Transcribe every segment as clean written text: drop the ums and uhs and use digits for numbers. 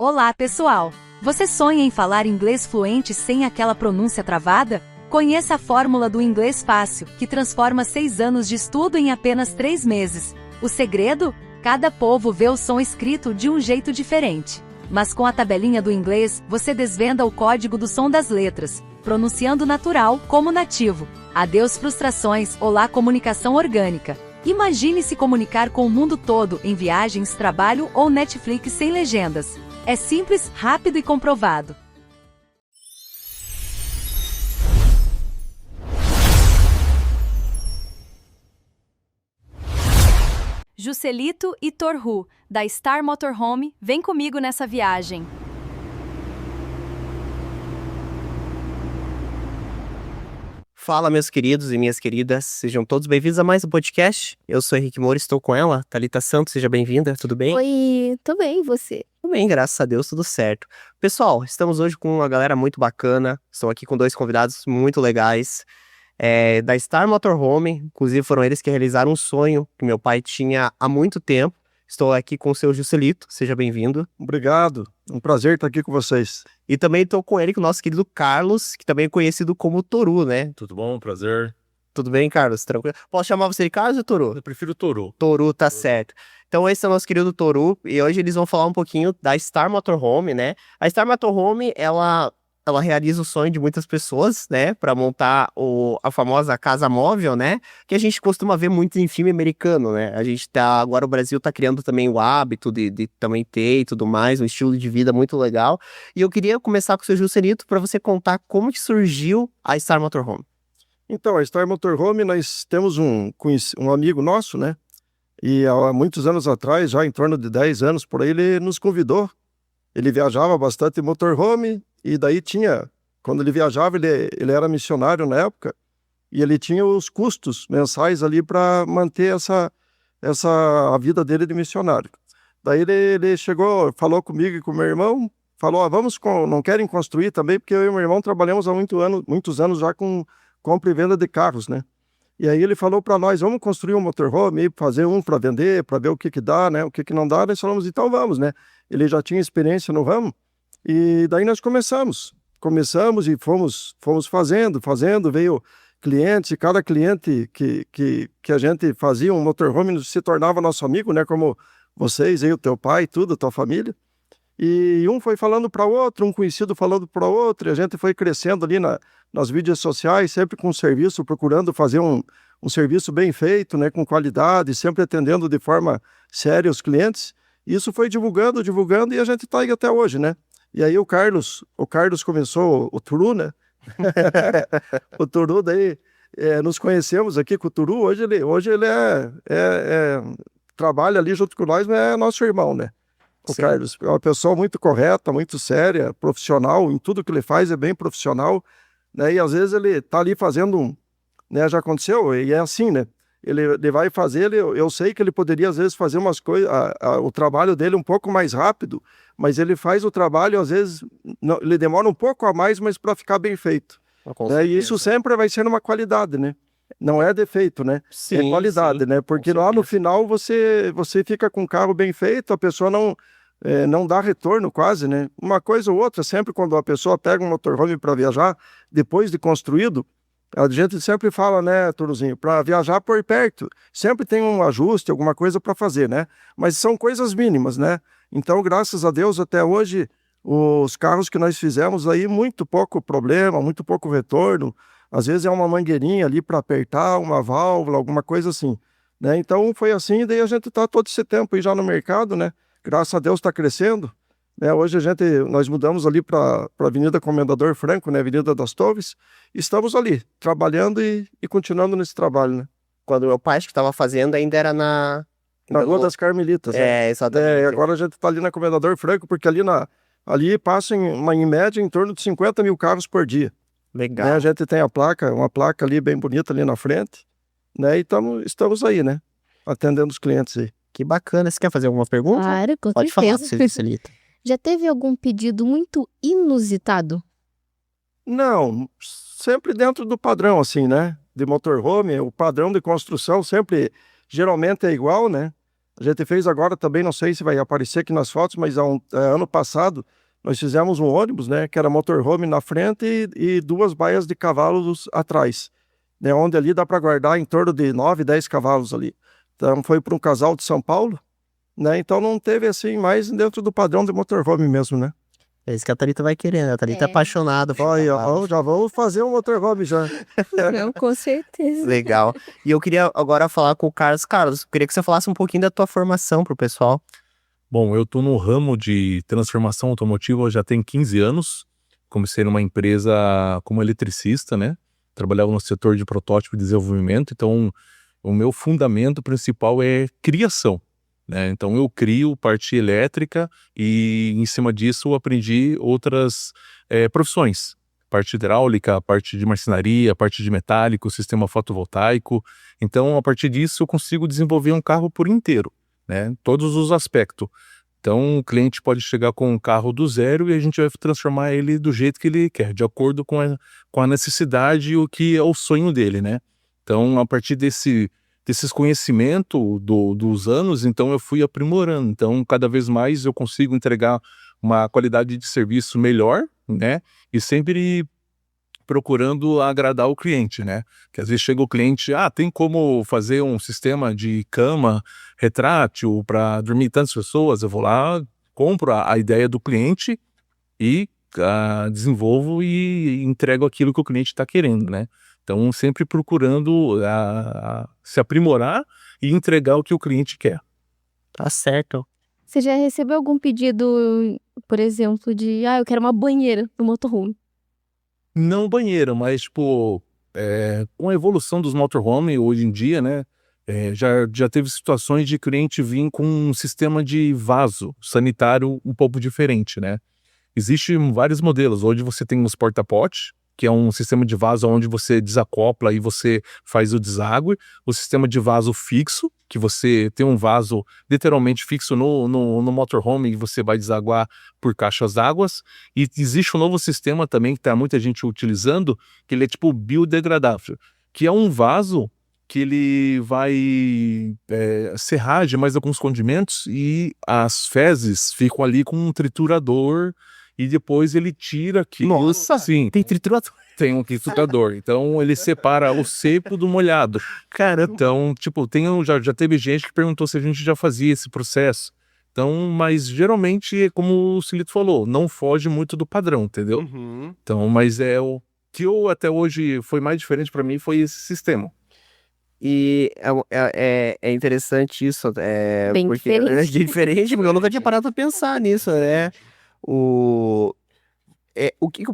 Olá, pessoal! Você sonha em falar inglês fluente sem aquela pronúncia travada? Conheça a fórmula do inglês fácil, que transforma 6 anos de estudo em apenas 3 meses. O segredo? Cada povo vê o som escrito de um jeito diferente. Mas com a tabelinha do inglês, você desvenda o código do som das letras, pronunciando natural como nativo. Adeus frustrações, olá comunicação orgânica. Imagine se comunicar com o mundo todo em viagens, trabalho ou Netflix sem legendas. É simples, rápido e comprovado. Juscelito e Torru, da Star Motorhome, vem comigo nessa viagem. Fala, meus queridos e minhas queridas, sejam todos bem-vindos a mais um podcast. Eu sou Henrique Moura, estou com ela, Thalita Santos, seja bem-vinda, tudo bem? Oi, tô bem, e você? Tudo bem, graças a Deus, tudo certo. Pessoal, estamos hoje com uma galera muito bacana, estou aqui com 2 convidados muito legais, da Star Motorhome, inclusive foram eles que realizaram um sonho que meu pai tinha há muito tempo. Estou aqui com o seu Juscelito, seja bem-vindo. Obrigado, um prazer estar aqui com vocês. E também estou com ele, com o nosso querido Carlos, que também é conhecido como Toru, né? Tudo bom? Prazer. Tudo bem, Carlos? Tranquilo? Posso chamar você de Carlos ou Toru? Eu prefiro Toru. Toru, tá certo. Então esse é o nosso querido Toru, e hoje eles vão falar um pouquinho da Star Motorhome, né? A Star Motorhome, ela realiza o sonho de muitas pessoas, né? Pra montar a famosa casa móvel, né? Que a gente costuma ver muito em filme americano, né? Agora o Brasil tá criando também o hábito de também ter e tudo mais, um estilo de vida muito legal. E eu queria começar com o seu Juscelito para você contar como que surgiu a Star Motorhome. Então, a Star Motorhome, nós temos um amigo nosso, né? E há muitos anos atrás, já em torno de 10 anos por aí, ele nos convidou. Ele viajava bastante em motorhome, e daí quando ele viajava, ele era missionário na época, e ele tinha os custos mensais ali para manter a vida dele de missionário. Daí ele chegou, falou comigo e com meu irmão, falou, não querem construir também, porque eu e meu irmão trabalhamos há muitos anos já com compra e venda de carros, né? E aí ele falou para nós, vamos construir um motorhome, fazer um para vender, para ver o que dá, né? O que não dá, nós falamos, então vamos, né? Ele já tinha experiência no ramo, e daí nós começamos e fomos fazendo, veio clientes, e cada cliente que a gente fazia um motorhome se tornava nosso amigo, né? Como vocês, aí, o teu pai, tudo, a tua família. E um foi falando para o outro, um conhecido falando para o outro, e a gente foi crescendo ali nas mídias sociais, sempre com serviço, procurando fazer um serviço bem feito, né, com qualidade, sempre atendendo de forma séria os clientes. E isso foi divulgando, e a gente está aí até hoje, né? E aí o Carlos começou, o Toru, né? O Toru, daí nos conhecemos aqui com o Toru, hoje ele trabalha ali junto com nós, mas é nosso irmão, né? O Sim. Carlos é uma pessoa muito correta, muito séria, profissional, em tudo que ele faz é bem profissional, né? E às vezes ele tá ali fazendo, né? Já aconteceu, e é assim, né? Ele vai fazer, eu sei que ele poderia às vezes fazer umas coisas, o trabalho dele um pouco mais rápido, mas ele faz o trabalho, às vezes, ele demora um pouco a mais, mas para ficar bem feito. Né? E isso sempre vai ser uma qualidade, né? Não é defeito, né? Sim, é qualidade, sim, né? Porque lá no final você fica com o carro bem feito, a pessoa não dá retorno quase, né? Uma coisa ou outra, sempre quando a pessoa pega um motorhome para viajar, depois de construído, a gente sempre fala, né, Turuzinho, para viajar por perto, sempre tem um ajuste, alguma coisa para fazer, né? Mas são coisas mínimas, né? Então, graças a Deus, até hoje, os carros que nós fizemos aí, muito pouco problema, muito pouco retorno. Às vezes é uma mangueirinha ali para apertar, uma válvula, alguma coisa assim, né? Então foi assim, e daí a gente está todo esse tempo aí já no mercado, né? Graças a Deus está crescendo, né? Hoje nós mudamos ali para a Avenida Comendador Franco, né? Avenida das Torres, e estamos ali, trabalhando e continuando nesse trabalho, né? Quando meu pai acho que estava fazendo, ainda era Na Rua das Carmelitas, né? Exatamente. Agora a gente está ali na Comendador Franco, porque ali passa em média em torno de 50 mil carros por dia. Legal. Né? A gente tem uma placa ali bem bonita ali na frente, né? E estamos aí, né? Atendendo os clientes aí. Que bacana. Você quer fazer alguma pergunta? Claro, com Pode falar, certeza. seu Juscelito. Já teve algum pedido muito inusitado? Não, sempre dentro do padrão, assim, né? De motorhome, o padrão de construção sempre, geralmente é igual, né? A gente fez agora também, não sei se vai aparecer aqui nas fotos, mas ano passado nós fizemos um ônibus, né, que era motorhome na frente e 2 baias de cavalos atrás, né, onde ali dá para guardar em torno de 9, 10 cavalos ali. Então foi para um casal de São Paulo, né, então não teve assim mais dentro do padrão de motorhome mesmo, né. É isso que a Thalita vai querer, né? A Thalita é apaixonada por Olha, cavalos. já vamos fazer um motorhome já. Não, com certeza. Legal. E eu queria agora falar com o Carlos. Carlos, eu queria que você falasse um pouquinho da tua formação pro pessoal. Bom, eu estou no ramo de transformação automotiva já tem 15 anos. Comecei numa empresa como eletricista, né? Trabalhava no setor de protótipo e desenvolvimento. Então, o meu fundamento principal é criação, né? Então, eu crio parte elétrica e, em cima disso, eu aprendi outras profissões. Parte hidráulica, parte de marcenaria, parte de metálico, sistema fotovoltaico. Então, a partir disso, eu consigo desenvolver um carro por inteiro, né? Todos os aspectos. Então, o cliente pode chegar com um carro do zero e a gente vai transformar ele do jeito que ele quer, de acordo com a necessidade e o que é o sonho dele, né? Então, a partir desses conhecimentos dos anos, então eu fui aprimorando. Então, cada vez mais eu consigo entregar uma qualidade de serviço melhor, né? E sempre procurando agradar o cliente, né? Que às vezes chega o cliente, tem como fazer um sistema de cama retrátil para dormir tantas pessoas? Eu vou lá, compro a ideia do cliente e desenvolvo e entrego aquilo que o cliente está querendo, né? Então, sempre procurando se aprimorar e entregar o que o cliente quer. Tá certo. Você já recebeu algum pedido, por exemplo, de eu quero uma banheira no motorhome? Não banheiro, mas, tipo, com a evolução dos motorhome hoje em dia, né? Já teve situações de cliente vir com um sistema de vaso sanitário um pouco diferente, né? Existem vários modelos. Hoje você tem os porta-pote, que é um sistema de vaso onde você desacopla e você faz o deságue. O sistema de vaso fixo, que você tem um vaso literalmente fixo no motorhome e você vai desaguar por caixas d'água. E existe um novo sistema também que está muita gente utilizando, que ele é tipo biodegradável, que é um vaso que ele vai serragem mais alguns condimentos e as fezes ficam ali com um triturador e depois ele tira aqui. Nossa! Sim, Tem triturador. tem um triturador. Então ele separa o seco do molhado. Caramba. Então, tipo, já teve gente que perguntou se a gente já fazia esse processo. Então, mas geralmente, como o Silito falou, não foge muito do padrão, entendeu? Uhum. Então, mas o que até hoje foi mais diferente para mim foi esse sistema. E é interessante isso, Bem porque diferente. é diferente, porque eu nunca tinha parado pra pensar nisso, né?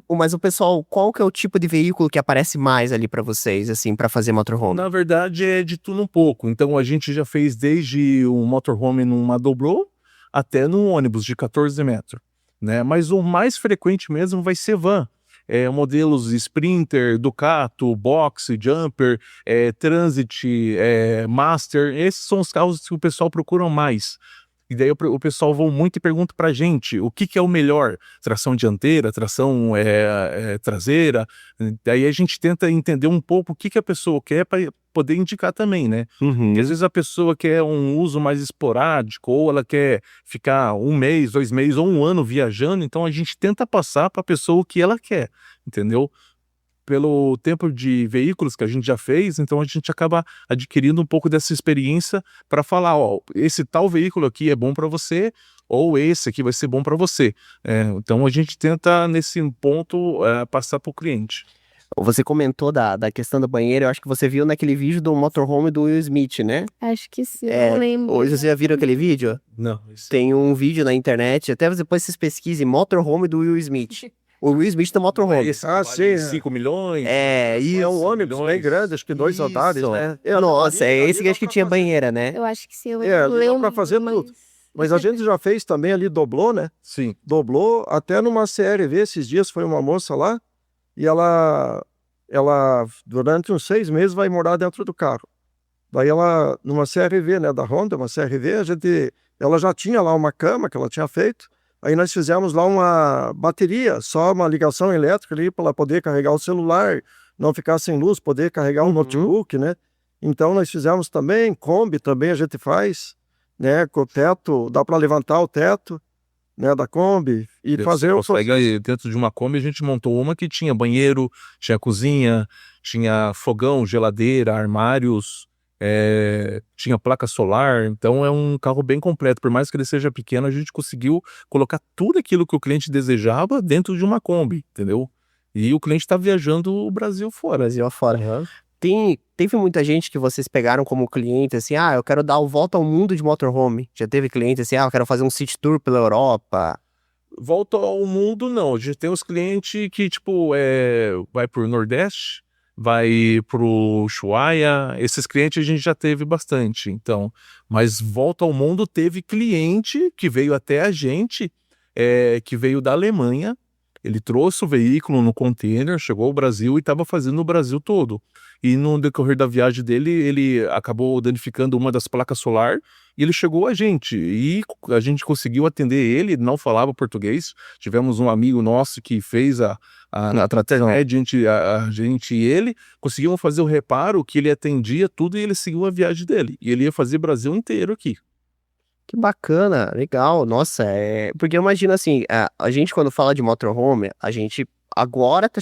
Mas o pessoal, qual que é o tipo de veículo que aparece mais ali pra vocês, assim, pra fazer motorhome? Na verdade, é de tudo um pouco. Então, a gente já fez desde um motorhome numa dobrô até num ônibus de 14 metros, né? Mas o mais frequente mesmo vai ser van. Modelos Sprinter, Ducato, Box, Jumper, Transit, Master. Esses são os carros que o pessoal procura mais. E daí o pessoal vai muito e pergunta pra gente o que é o melhor, tração dianteira, tração traseira. Daí a gente tenta entender um pouco o que a pessoa quer para poder indicar também, né? Uhum. Às vezes a pessoa quer um uso mais esporádico, ou ela quer ficar 1 mês, 2 meses ou 1 ano viajando, então a gente tenta passar para a pessoa o que ela quer, entendeu? Pelo tempo de veículos que a gente já fez, então a gente acaba adquirindo um pouco dessa experiência para falar, esse tal veículo aqui é bom para você, ou esse aqui vai ser bom para você. Então a gente tenta, nesse ponto, passar para o cliente. Você comentou da questão do banheiro, eu acho que você viu naquele vídeo do motorhome do Will Smith, né? Acho que sim, eu lembro. Hoje você já viram aquele vídeo? Não, Tem um vídeo na internet, até depois vocês pesquisem, motorhome do Will Smith. O Will Smith do motorhome. Esse Ah, vale sim. 5 milhões. E É um ônibus bem grande, acho que 2 andares, Isso. né? Nossa, esse que ali acho que dá tinha pra fazer. banheira, né? Eu acho que sim, eu ali dá lembro. pra fazer tudo. Mas a gente já fez também ali, dobrou, né? Sim. Dobrou até numa CRV, esses dias foi uma moça lá, e ela durante uns 6 meses vai morar dentro do carro. Daí ela, numa CRV, né, da Honda, uma CRV, ela já tinha lá uma cama que ela tinha feito, aí nós fizemos lá uma bateria, só uma ligação elétrica ali para ela poder carregar o celular, não ficar sem luz, poder carregar um notebook, né? Então nós fizemos também, Kombi também a gente faz, né? Com o teto, dá para levantar o teto, né? Da Kombi e fazer o consegue, dentro de uma Kombi a gente montou uma que tinha banheiro, tinha cozinha, tinha fogão, geladeira, armários, tinha placa solar. Então é um carro bem completo. Por mais que ele seja pequeno, a gente conseguiu colocar tudo aquilo que o cliente desejava dentro de uma Kombi, entendeu? E o cliente está viajando o Brasil fora. Brasil afora. Teve muita gente que vocês pegaram como cliente, assim, eu quero dar a volta ao mundo de motorhome. Já teve cliente assim, eu quero fazer um city tour pela Europa. Volta ao mundo, não. A gente tem os clientes que, tipo, vai pro Nordeste, vai pro Ushuaia. Esses clientes a gente já teve bastante, então. Mas volta ao mundo teve cliente que veio até a gente, que veio da Alemanha. Ele trouxe o veículo no container, chegou ao Brasil e estava fazendo o Brasil todo. E no decorrer da viagem dele, ele acabou danificando uma das placas solar e ele chegou a gente. E a gente conseguiu atender ele, não falava português. Tivemos um amigo nosso que fez a gente e ele. Conseguimos fazer o reparo que ele atendia tudo e ele seguiu a viagem dele. E ele ia fazer o Brasil inteiro aqui. Que bacana, legal, nossa, porque eu imagino assim, a gente quando fala de motorhome, a gente agora tá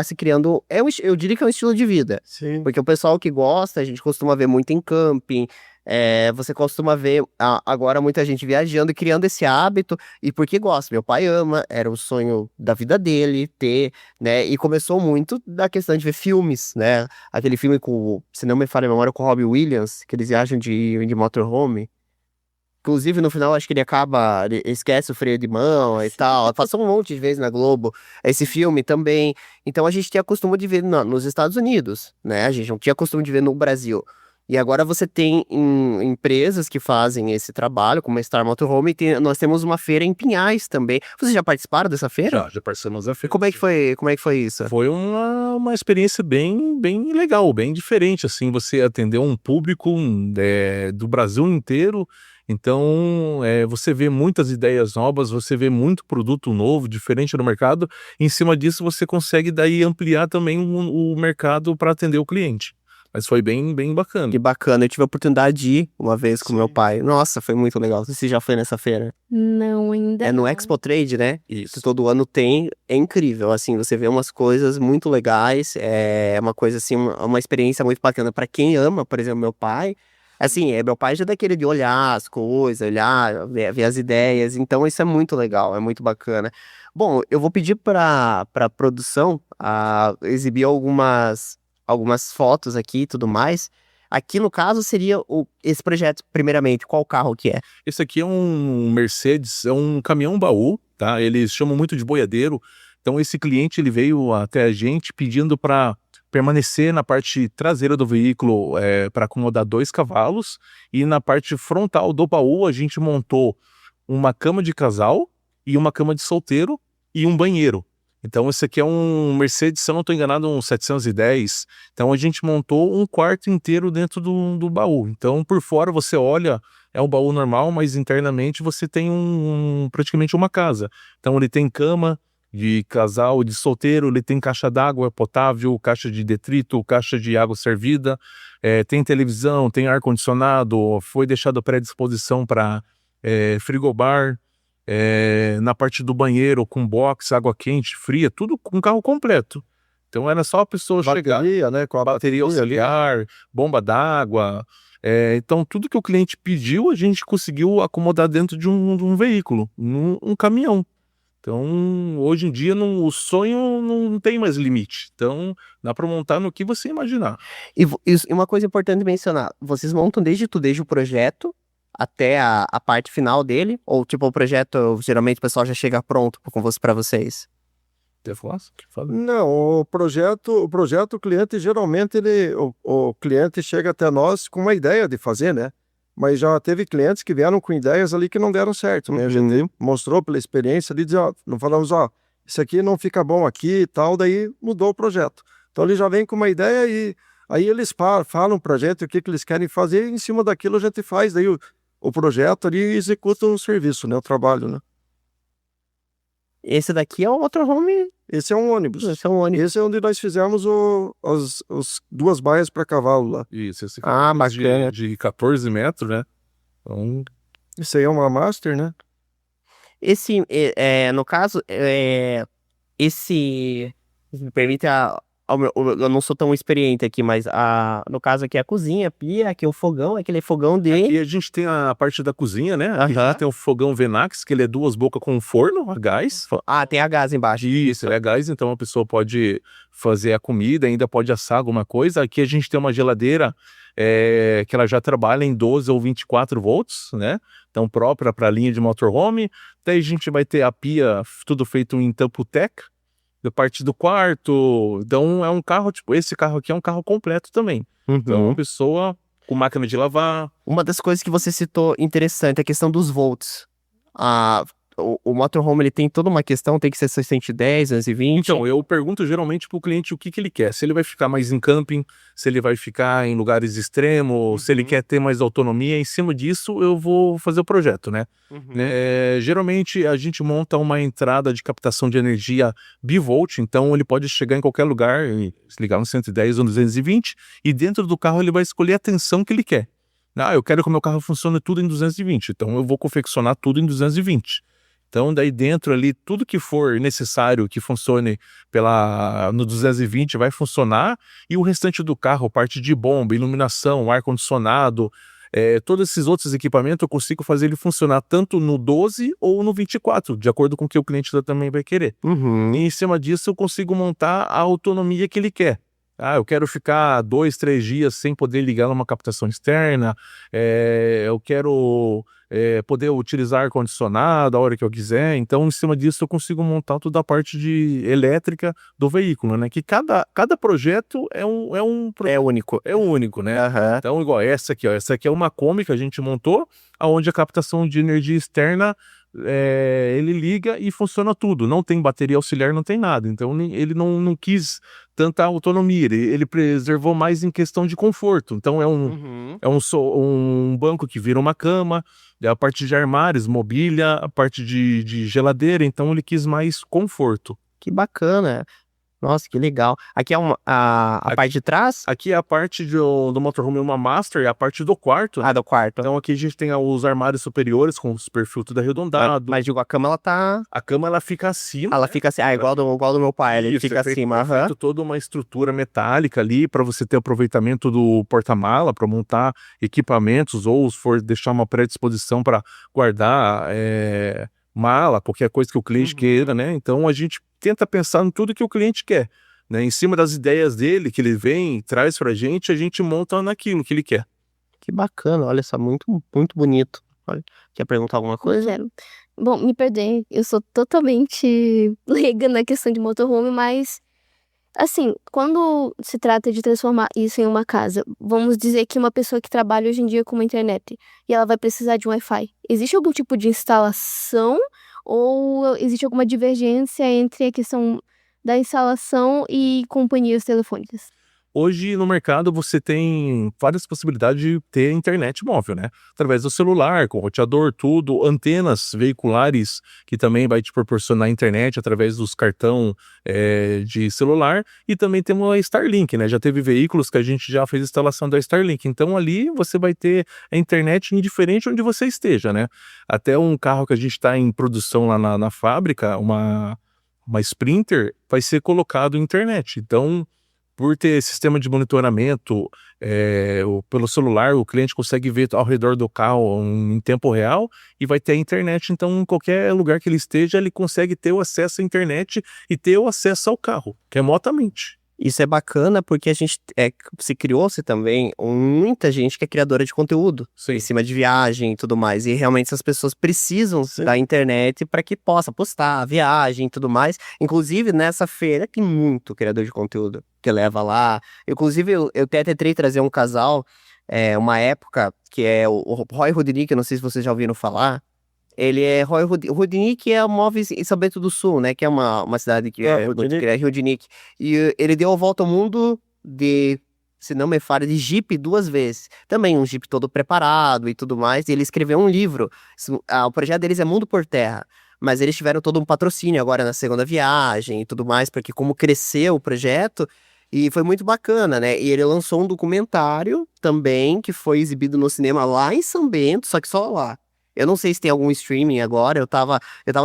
se criando, eu diria que é um estilo de vida, Sim. Porque o pessoal que gosta, a gente costuma ver muito em camping, você costuma ver agora muita gente viajando e criando esse hábito, e porque gosta, meu pai ama, era o sonho da vida dele ter, né, e começou muito da questão de ver filmes, né, aquele filme se não me falha a memória, com o Robbie Williams, que eles viajam de motorhome. Inclusive, no final, acho que ele esquece o freio de mão e tal. Passou um monte de vezes na Globo. Esse filme também. Então, a gente tinha costume de ver nos Estados Unidos, né? A gente não tinha costume de ver no Brasil. E agora você tem empresas que fazem esse trabalho, como a Star Motorhome, e nós temos uma feira em Pinhais também. Vocês já participaram dessa feira? Já participamos da feira. Como é que foi isso? Foi uma experiência bem legal, bem diferente, assim, você atendeu um público do Brasil inteiro. Então, você vê muitas ideias novas, você vê muito produto novo, diferente no mercado. Em cima disso, você consegue daí ampliar também o mercado para atender o cliente. Mas foi bem bacana. Que bacana, eu tive a oportunidade de ir uma vez com meu pai. Nossa, foi muito legal. Você já foi nessa feira? Não, ainda É no não. Expo Trade, né? Isso. Que todo ano tem. É incrível, assim, você vê umas coisas muito legais. É uma coisa, assim, uma experiência muito bacana para quem ama, por exemplo, meu pai. Assim, meu pai já é daquele de olhar as coisas, ver as ideias. Então, isso é muito legal, é muito bacana. Bom, eu vou pedir para produção exibir algumas fotos aqui e tudo mais. Aqui, no caso, seria esse projeto, primeiramente, qual carro que é? Esse aqui é um Mercedes, é um caminhão baú, tá? Eles chamam muito de boiadeiro. Então, esse cliente, ele veio até a gente pedindo para permanecer na parte traseira do veículo para acomodar 2 cavalos, e na parte frontal do baú a gente montou uma cama de casal e uma cama de solteiro e um banheiro. Então esse aqui é um Mercedes, se eu não estou enganado, um 710. Então a gente montou um quarto inteiro dentro do baú. Então por fora você olha, é um baú normal, mas internamente você tem praticamente uma casa. Então ele tem cama de casal, de solteiro, ele tem caixa d'água potável, caixa de detrito, caixa de água servida, tem televisão, tem ar-condicionado, foi deixado pré-disposição para frigobar, na parte do banheiro com box, água quente, fria, tudo com carro completo. Então era só a pessoa chegar, né? Com a bateria auxiliar, bomba d'água. Então tudo que o cliente pediu a gente conseguiu acomodar dentro de um veículo, um caminhão. Então, hoje em dia, o sonho não tem mais limite. Então, dá para montar no que você imaginar. E uma coisa importante mencionar, vocês montam desde o projeto até a parte final dele? Ou, tipo, o projeto, geralmente o pessoal já chega pronto para vocês? Quer falar? Não, o projeto, o cliente, geralmente, o cliente chega até nós com uma ideia de fazer, né? Mas já teve clientes que vieram com ideias ali que não deram certo, né? A gente mostrou pela experiência ali, não falamos, isso aqui não fica bom aqui e tal, daí mudou o projeto. Então ele já vem com uma ideia e aí eles falam pra gente o que eles querem fazer e em cima daquilo a gente faz daí o projeto ali e executa o serviço, né? O trabalho, né? Esse daqui é um motorhome. Esse é um ônibus. Esse é um ônibus. Esse é onde nós fizemos as 2 baias para cavalo lá. Isso, esse bacana. de 14 metros, né? Então, Isso aí é uma Master, né? No caso, me permite eu não sou tão experiente aqui, mas no caso aqui é a cozinha, a pia, aqui é o fogão, aquele fogão e de... a gente tem a parte da cozinha, né? Aqui Aham. tem o fogão Venax, que ele é 2 bocas com forno a gás. Tem a gás embaixo. Isso, ele é gás, então a pessoa pode fazer a comida, ainda pode assar alguma coisa. Aqui a gente tem uma geladeira que ela já trabalha em 12 ou 24 volts, né? Então própria para a linha de motorhome. Daí a gente vai ter a pia, tudo feito em Tamputec, da parte do quarto. Então é um carro, tipo, esse carro aqui é um carro completo também. Então uma pessoa com máquina de lavar. Uma das coisas que você citou interessante é a questão dos volts. O motorhome, ele tem toda uma questão, tem que ser 610, 220. Então, eu pergunto geralmente pro cliente o que ele quer. Se ele vai ficar mais em camping, se ele vai ficar em lugares extremos, se ele quer ter mais autonomia. Em cima disso, eu vou fazer o projeto, né? Geralmente, a gente monta uma entrada de captação de energia bivolt, então ele pode chegar em qualquer lugar, e se ligar no 110 ou no 220, e dentro do carro ele vai escolher a tensão que ele quer. Eu quero que o meu carro funcione tudo em 220, então eu vou confeccionar tudo em 220. Então, daí dentro ali, tudo que for necessário que funcione no 220 vai funcionar, e o restante do carro, parte de bomba, iluminação, ar-condicionado, todos esses outros equipamentos, eu consigo fazer ele funcionar tanto no 12 ou no 24, de acordo com o que o cliente também vai querer. E em cima disso, eu consigo montar a autonomia que ele quer. Eu quero ficar 2, 3 dias sem poder ligar numa captação externa, eu quero poder utilizar ar-condicionado a hora que eu quiser. Então, em cima disso, eu consigo montar toda a parte de elétrica do veículo, né? Que cada projeto é único. É único, né? Então, igual essa aqui, ó. Essa aqui é uma Kombi que a gente montou, onde a captação de energia externa, ele liga e funciona tudo. Não tem bateria auxiliar, não tem nada. Então, ele não quis tanta autonomia. Ele preservou mais em questão de conforto. Então, é um banco que vira uma cama, a parte de armários, mobília, a parte de geladeira. Então, ele quis mais conforto. Que bacana. Nossa, que legal. Aqui é a parte de trás? Aqui é a parte do motorhome, uma Master, é a parte do quarto. Do quarto. Então aqui a gente tem os armários superiores com os perfil tudo arredondado. Mas digo, a cama, ela tá... A cama, ela fica acima. Ela fica assim, igual do meu pai, ele fica acima. Feito toda uma estrutura metálica ali para você ter aproveitamento do porta-mala, para montar equipamentos, ou se for deixar uma predisposição para guardar mala, qualquer coisa que o cliente queira, né? Então a gente tenta pensar em tudo que o cliente quer, né? Em cima das ideias dele, que ele vem, traz pra gente, a gente monta naquilo que ele quer. Que bacana, olha só, muito, muito bonito. Olha, quer perguntar alguma coisa? Quero. Bom, me perdoe, eu sou totalmente leiga na questão de motorhome, mas, assim, quando se trata de transformar isso em uma casa, vamos dizer que uma pessoa que trabalha hoje em dia com uma internet, e ela vai precisar de um Wi-Fi, existe algum tipo de instalação ou existe alguma divergência entre a questão da instalação e companhias telefônicas? Hoje no mercado você tem várias possibilidades de ter internet móvel, né? Através do celular, com roteador, tudo, antenas veiculares que também vai te proporcionar internet através dos cartão de celular, e também temos a Starlink, né? Já teve veículos que a gente já fez instalação da Starlink, então ali você vai ter a internet indiferente onde você esteja, né? Até um carro que a gente está em produção lá na fábrica, uma Sprinter, vai ser colocado internet, então... Por ter sistema de monitoramento pelo celular, o cliente consegue ver ao redor do carro em tempo real e vai ter a internet. Então, em qualquer lugar que ele esteja, ele consegue ter o acesso à internet e ter o acesso ao carro, remotamente. Isso é bacana porque a gente se criou-se também muita gente que é criadora de conteúdo em cima de viagem e tudo mais. E realmente essas pessoas precisam da internet para que possa postar viagem e tudo mais. Inclusive, nessa feira tem muito criador de conteúdo que leva lá. Inclusive, eu até tentei trazer um casal, uma época, que é o Roy Rudnick, eu não sei se vocês já ouviram falar. Ele é Roy Rudnick, é móveis em São Bento do Sul, né? Que é uma cidade que é Rudnick. E ele deu a volta ao mundo se não me falha, de Jeep 2 vezes. Também um Jeep todo preparado e tudo mais. E ele escreveu um livro. O projeto deles é Mundo por Terra. Mas eles tiveram todo um patrocínio agora na segunda viagem e tudo mais, porque como cresceu o projeto... E foi muito bacana, né? E ele lançou um documentário também, que foi exibido no cinema lá em São Bento, só que só lá. Eu não sei se tem algum streaming agora, eu tava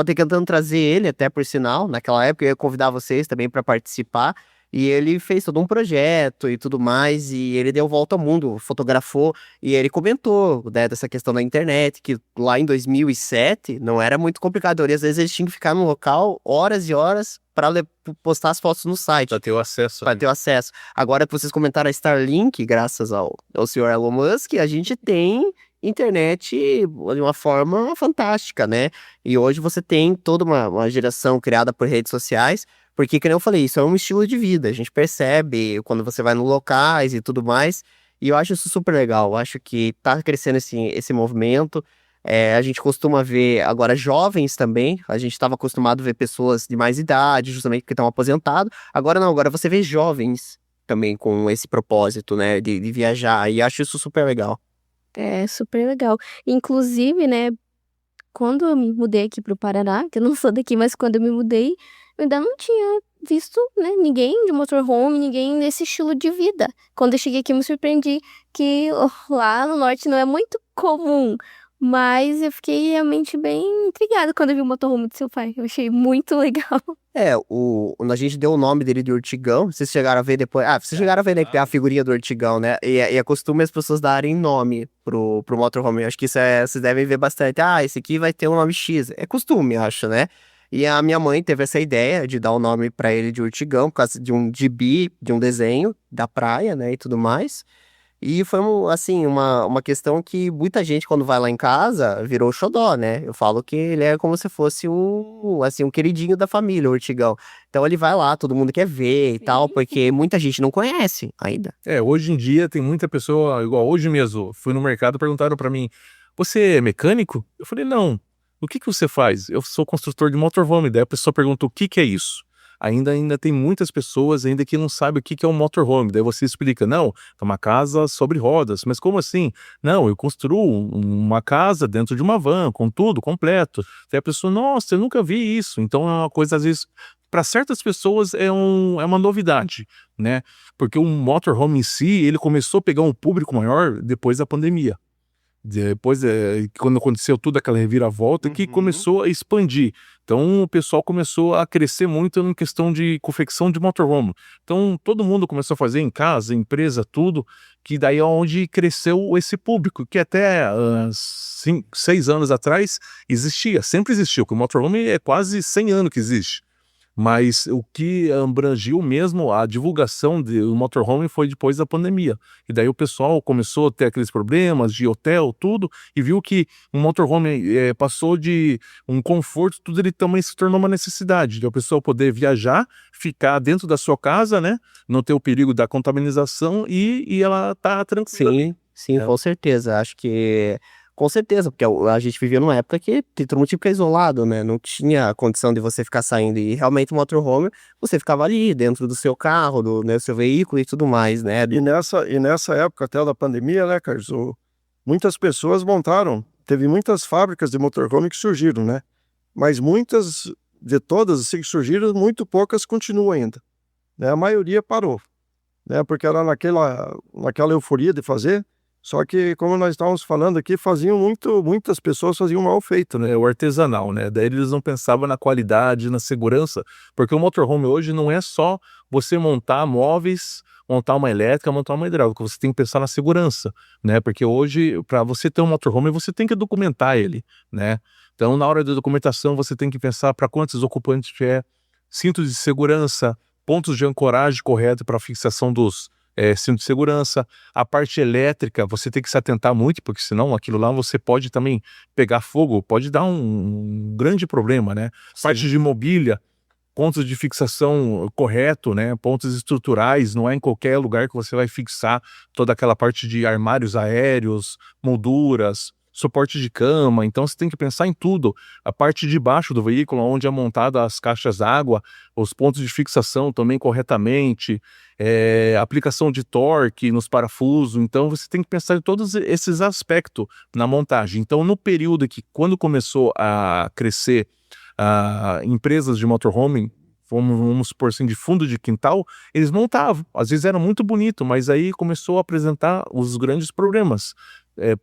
tentando trazer ele, até por sinal, naquela época eu ia convidar vocês também para participar, e ele fez todo um projeto e tudo mais, e ele deu volta ao mundo, fotografou, e ele comentou, né, dessa questão da internet, que lá em 2007 não era muito complicado, às vezes eles tinham que ficar no local horas e horas para postar as fotos no site. Pra ter o acesso. Para ter o acesso. Agora que vocês comentaram a Starlink, graças ao senhor Elon Musk, a gente tem internet de uma forma fantástica, né? E hoje você tem toda uma geração criada por redes sociais, porque, como eu falei, isso é um estilo de vida. A gente percebe quando você vai nos locais e tudo mais. E eu acho isso super legal. Eu acho que tá crescendo esse movimento. A gente costuma ver agora jovens também. A gente estava acostumado a ver pessoas de mais idade, justamente porque estão aposentados. Agora não, agora você vê jovens também com esse propósito, né, de viajar. E acho isso super legal. É super legal. Inclusive, né, quando eu me mudei aqui pro Paraná, que eu não sou daqui, mas quando eu me mudei, eu ainda não tinha visto, né, ninguém de motorhome, ninguém nesse estilo de vida. Quando eu cheguei aqui, eu me surpreendi que lá no norte não é muito comum. Mas eu fiquei realmente bem intrigada quando eu vi o motorhome do seu pai. Eu achei muito legal. A gente deu o nome dele de Urtigão. Vocês chegaram a ver depois. Ah, vocês chegaram a ver, né, que tem a figurinha do Urtigão, né? E é costume as pessoas darem nome pro motorhome. Eu acho que isso vocês devem ver bastante. Ah, esse aqui vai ter um nome X. É costume, acho, né? E a minha mãe teve essa ideia de dar o nome pra ele de Urtigão, por causa de um gibi, de um desenho da praia, né, e tudo mais. E foi, assim, uma questão que muita gente, quando vai lá em casa, virou xodó, né? Eu falo que ele é como se fosse um queridinho da família, o Urtigão. Então ele vai lá, todo mundo quer ver e tal, porque muita gente não conhece ainda. Hoje em dia tem muita pessoa, igual hoje mesmo, fui no mercado, perguntaram pra mim, você é mecânico? Eu falei, não. O que você faz? Eu sou construtor de motorhome. Daí a pessoa pergunta, o que é isso? Ainda tem muitas pessoas ainda que não sabem o que é um motorhome. Daí você explica, não, é uma casa sobre rodas. Mas como assim? Não, eu construo uma casa dentro de uma van, com tudo completo. Daí a pessoa, nossa, eu nunca vi isso. Então é uma coisa, às vezes, para certas pessoas é uma novidade, né? Porque o motorhome em si, ele começou a pegar um público maior depois da pandemia. Depois, quando aconteceu toda aquela reviravolta, que começou a expandir. Então, o pessoal começou a crescer muito em questão de confecção de motorhome. Então, todo mundo começou a fazer em casa, empresa, tudo, que daí é onde cresceu esse público, que até 6 anos atrás existia, sempre existiu, porque o motorhome é quase 100 anos que existe. Mas o que abrangiu mesmo a divulgação do motorhome foi depois da pandemia. E daí o pessoal começou a ter aqueles problemas de hotel, tudo, e viu que o motorhome passou de um conforto, tudo ele também se tornou uma necessidade, de a pessoa poder viajar, ficar dentro da sua casa, né? Não ter o perigo da contaminação e ela tá tranquila. Sim, com certeza. Acho que... Com certeza, porque a gente vivia numa época que todo mundo tinha que ficar isolado, né? Não tinha condição de você ficar saindo. E realmente o motorhome, você ficava ali dentro do seu carro, do seu veículo e tudo mais, né? E nessa época até da pandemia, né, Carlos? Muitas pessoas montaram. Teve muitas fábricas de motorhome que surgiram, né? Mas muitas de todas assim, que surgiram, muito poucas continuam ainda. Né? A maioria parou, né? Porque era naquela euforia de fazer. Só que, como nós estávamos falando aqui, muitas pessoas faziam mal feito, né? O artesanal, né? Daí eles não pensavam na qualidade, na segurança, porque o motorhome hoje não é só você montar móveis, montar uma elétrica, montar uma hidráulica, você tem que pensar na segurança, né? Porque hoje, para você ter um motorhome, você tem que documentar ele, né? Então, na hora da documentação, você tem que pensar para quantos ocupantes é, cintos de segurança, pontos de ancoragem correto para fixação dos cinto de segurança, a parte elétrica você tem que se atentar muito, porque senão aquilo lá você pode também pegar fogo, pode dar um grande problema, né? Parte de mobília, pontos de fixação correto, né? Pontos estruturais, não é em qualquer lugar que você vai fixar toda aquela parte de armários aéreos, molduras, suporte de cama. Então você tem que pensar em tudo, a parte de baixo do veículo, onde é montada as caixas d'água, os pontos de fixação também corretamente, aplicação de torque nos parafusos. Então você tem que pensar em todos esses aspectos na montagem. Então no período que, quando começou a crescer empresas de motorhome, vamos supor assim, de fundo de quintal, eles montavam. Às vezes era muito bonito, mas aí começou a apresentar os grandes problemas.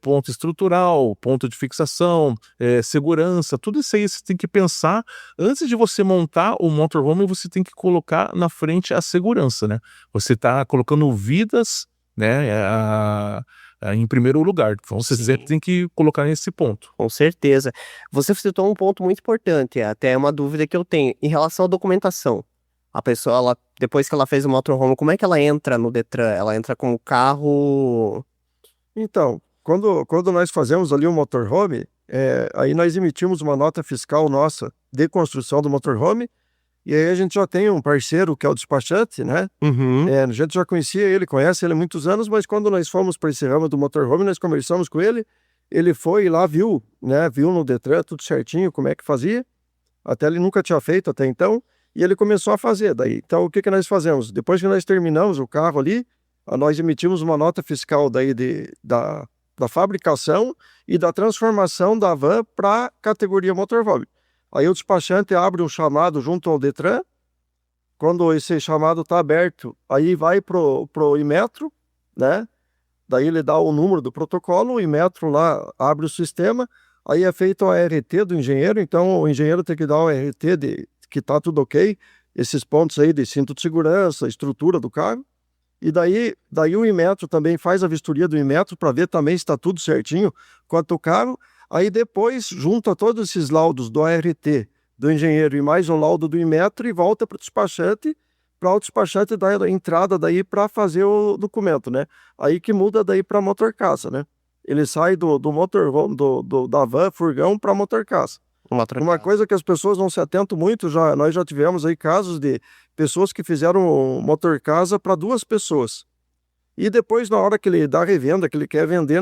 Ponto estrutural, ponto de fixação, segurança, tudo isso aí você tem que pensar. Antes de você montar o motorhome, você tem que colocar na frente a segurança, né? Você está colocando vidas, né, em primeiro lugar. Então você sempre tem que colocar nesse ponto. Com certeza. Você citou um ponto muito importante, até uma dúvida que eu tenho, em relação à documentação. A pessoa, depois que ela fez o motorhome, como é que ela entra no Detran? Ela entra com o carro... Então, quando nós fazemos ali o motorhome, aí nós emitimos uma nota fiscal nossa de construção do motorhome, e aí a gente já tem um parceiro que é o despachante, né? Uhum. A gente já conhecia ele, conhece ele há muitos anos, mas quando nós fomos para esse ramo do motorhome, nós conversamos com ele, ele foi lá, viu, né? Viu no Detran tudo certinho, como é que fazia, até ele nunca tinha feito até então, e ele começou a fazer daí. Então, o que nós fazemos? Depois que nós terminamos o carro ali, nós emitimos uma nota fiscal daí da fabricação e da transformação da van para a categoria motorhome. Aí o despachante abre um chamado junto ao Detran. Quando esse chamado está aberto, aí vai pro Inmetro, né? Daí ele dá o número do protocolo, o Inmetro lá abre o sistema, aí é feito a ART do engenheiro, então o engenheiro tem que dar o ART de que está tudo ok, esses pontos aí de cinto de segurança, estrutura do carro. E daí o Inmetro também faz a vistoria do Inmetro para ver também se está tudo certinho quanto o carro. Aí depois junta todos esses laudos do ART, do engenheiro e mais um laudo do Inmetro e volta para o despachante dar a entrada daí para fazer o documento, né? Aí que muda daí para motorcasa, né? Ele sai do motorhome, da van, furgão para motorcasa. Uma coisa que as pessoas não se atentam muito, nós já tivemos aí casos de pessoas que fizeram motorcasa para 2 pessoas. E depois, na hora que ele dá a revenda, que ele quer vender,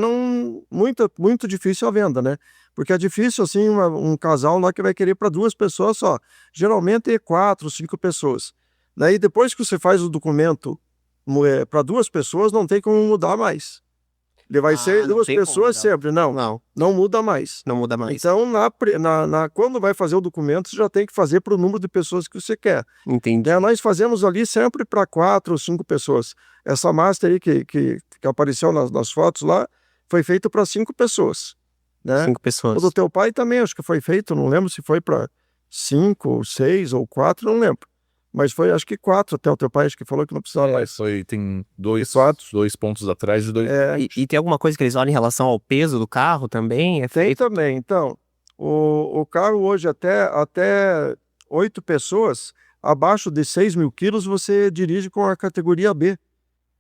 muito difícil a venda, né? Porque é difícil, assim, um casal lá que vai querer para 2 pessoas só. Geralmente é 4, 5 pessoas. Daí, depois que você faz o documento para 2 pessoas, não tem como mudar mais. Ele vai ser 2 pessoas sempre. Não muda mais. Não muda mais. Então, quando vai fazer o documento, você já tem que fazer para o número de pessoas que você quer. Entendi. Nós fazemos ali sempre para 4 ou 5 pessoas. Essa Master aí que apareceu nas fotos lá, foi feita para 5 pessoas. Né? 5 pessoas. O do teu pai também, acho que foi feito, não lembro se foi para 5 ou 6 ou 4, não lembro. Mas foi, acho que 4 até o teu pai, acho que falou que não precisava mais. Tem 2 pontos atrás e 2... E tem alguma coisa que eles olham em relação ao peso do carro também? Tem também. Então, o carro hoje até 8 pessoas, abaixo de 6 mil quilos, você dirige com a categoria B,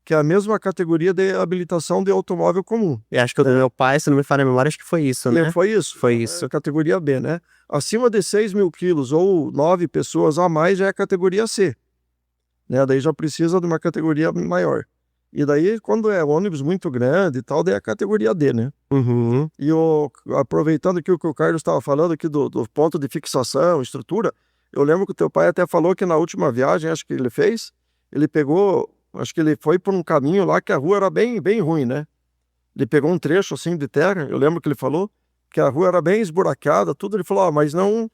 que é a mesma categoria de habilitação de automóvel comum. Eu acho que o do meu pai, se não me falha a memória, acho que foi isso, né? Foi isso. Foi isso. É categoria B, né? Acima de 6 mil quilos ou 9 pessoas a mais já é a categoria C. Né? Daí já precisa de uma categoria maior. E daí, quando é ônibus muito grande e tal, daí é a categoria D, né? Uhum. E aproveitando aqui o que o Carlos estava falando aqui do ponto de fixação, estrutura, eu lembro que o teu pai até falou que na última viagem, acho que ele fez, ele pegou, acho que ele foi por um caminho lá que a rua era bem, bem ruim, né? Ele pegou um trecho assim de terra, eu lembro que ele falou que a rua era bem esburacada, tudo, ele falou, mas não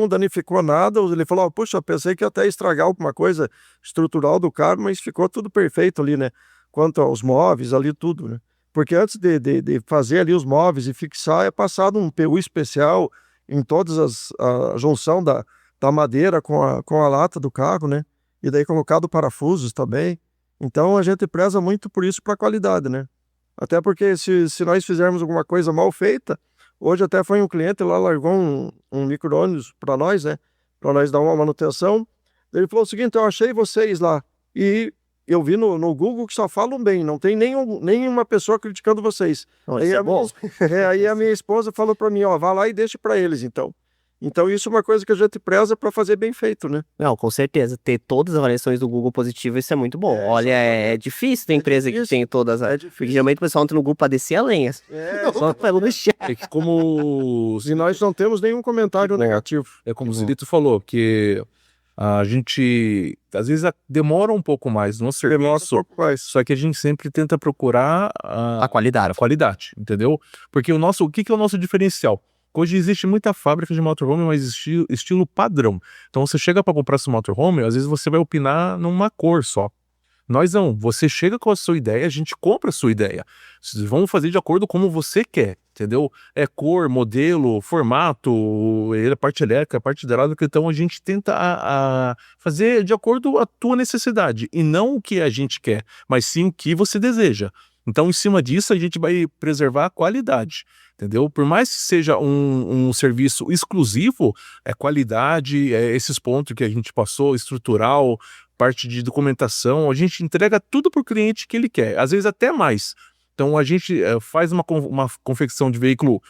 danificou nada, ele falou, puxa, pensei que ia até estragar alguma coisa estrutural do carro, mas ficou tudo perfeito ali, né? Quanto aos móveis ali, tudo, né? Porque antes de fazer ali os móveis e fixar, é passado um PU especial em todas a junção da madeira com a lata do carro, né? E daí colocado parafusos também. Então a gente preza muito por isso para a qualidade, né? Até porque se nós fizermos alguma coisa mal feita, hoje até foi um cliente lá, largou um micro-ônibus para nós, né? Para nós dar uma manutenção. Ele falou o seguinte, eu achei vocês lá e eu vi no Google que só falam bem, não tem nenhuma pessoa criticando vocês. Aí a minha esposa falou para mim, ó, vá lá e deixe para eles, então. Então isso é uma coisa que a gente preza para fazer bem feito, né? Não, com certeza. Ter todas as avaliações do Google positivo, isso é muito bom. Olha, é difícil ter empresa que tem todas. Porque geralmente o pessoal entra no Google para descer a lenha. Só pelo chat. É que como... E nós não temos nenhum comentário negativo. É como o Zilito falou, que a gente, às vezes, demora um pouco mais no serviço, só que a gente sempre tenta procurar A qualidade. entendeu? Porque o que é o nosso diferencial? Hoje existe muita fábrica de motorhome, mas estilo padrão. Então você chega para comprar seu motorhome, às vezes você vai opinar numa cor só. Nós não, você chega com a sua ideia, a gente compra a sua ideia. Vamos fazer de acordo com como você quer, entendeu? É cor, modelo, formato, a parte elétrica, a parte hidráulica, então a gente tenta fazer de acordo com a tua necessidade, e não o que a gente quer, mas sim o que você deseja. Então, em cima disso, a gente vai preservar a qualidade, entendeu? Por mais que seja um serviço exclusivo, é qualidade, é esses pontos que a gente passou, estrutural, parte de documentação, a gente entrega tudo para o cliente que ele quer, às vezes até mais. Então, a gente faz uma confecção de veículo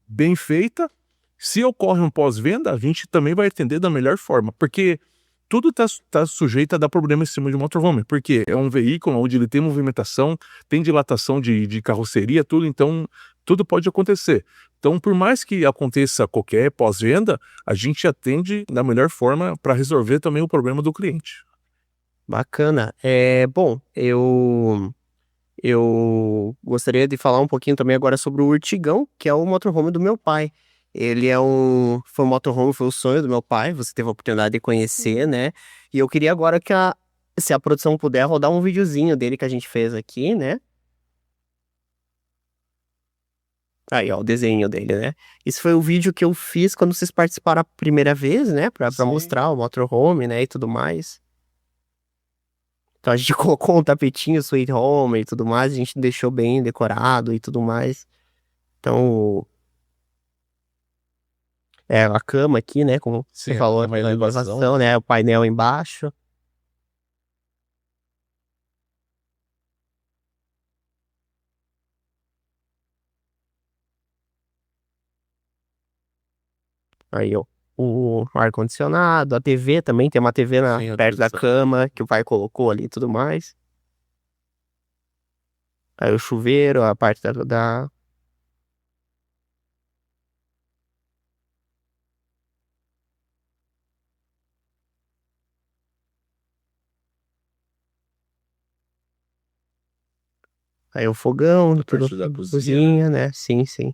bem feita. Se ocorre um pós-venda, a gente também vai atender da melhor forma, porque tudo tá sujeito a dar problema em cima de motorhome, porque é um veículo onde ele tem movimentação, tem dilatação de carroceria, tudo, então tudo pode acontecer. Então, por mais que aconteça qualquer pós-venda, a gente atende da melhor forma para resolver também o problema do cliente. Bacana. Bom, eu gostaria de falar um pouquinho também agora sobre o Urtigão, que é o motorhome do meu pai. Ele foi um motorhome, foi o sonho do meu pai, você teve a oportunidade de conhecer, né? E eu queria agora se a produção puder, rodar um videozinho dele que a gente fez aqui, né? Aí, ó, o desenho dele, né? Esse foi o vídeo que eu fiz quando vocês participaram a primeira vez, né? Pra mostrar o motorhome, né? E tudo mais. Então a gente colocou um tapetinho, Sweet Home e tudo mais, a gente deixou bem decorado e tudo mais. Então, a cama aqui, né? Como você falou, a elevação, né? O painel embaixo. Aí, ó, o ar-condicionado, a TV também, tem uma TV perto da cama, que o pai colocou ali e tudo mais. Aí o chuveiro, a parte da... Aí o fogão, tudo da cozinha, né? Sim, sim.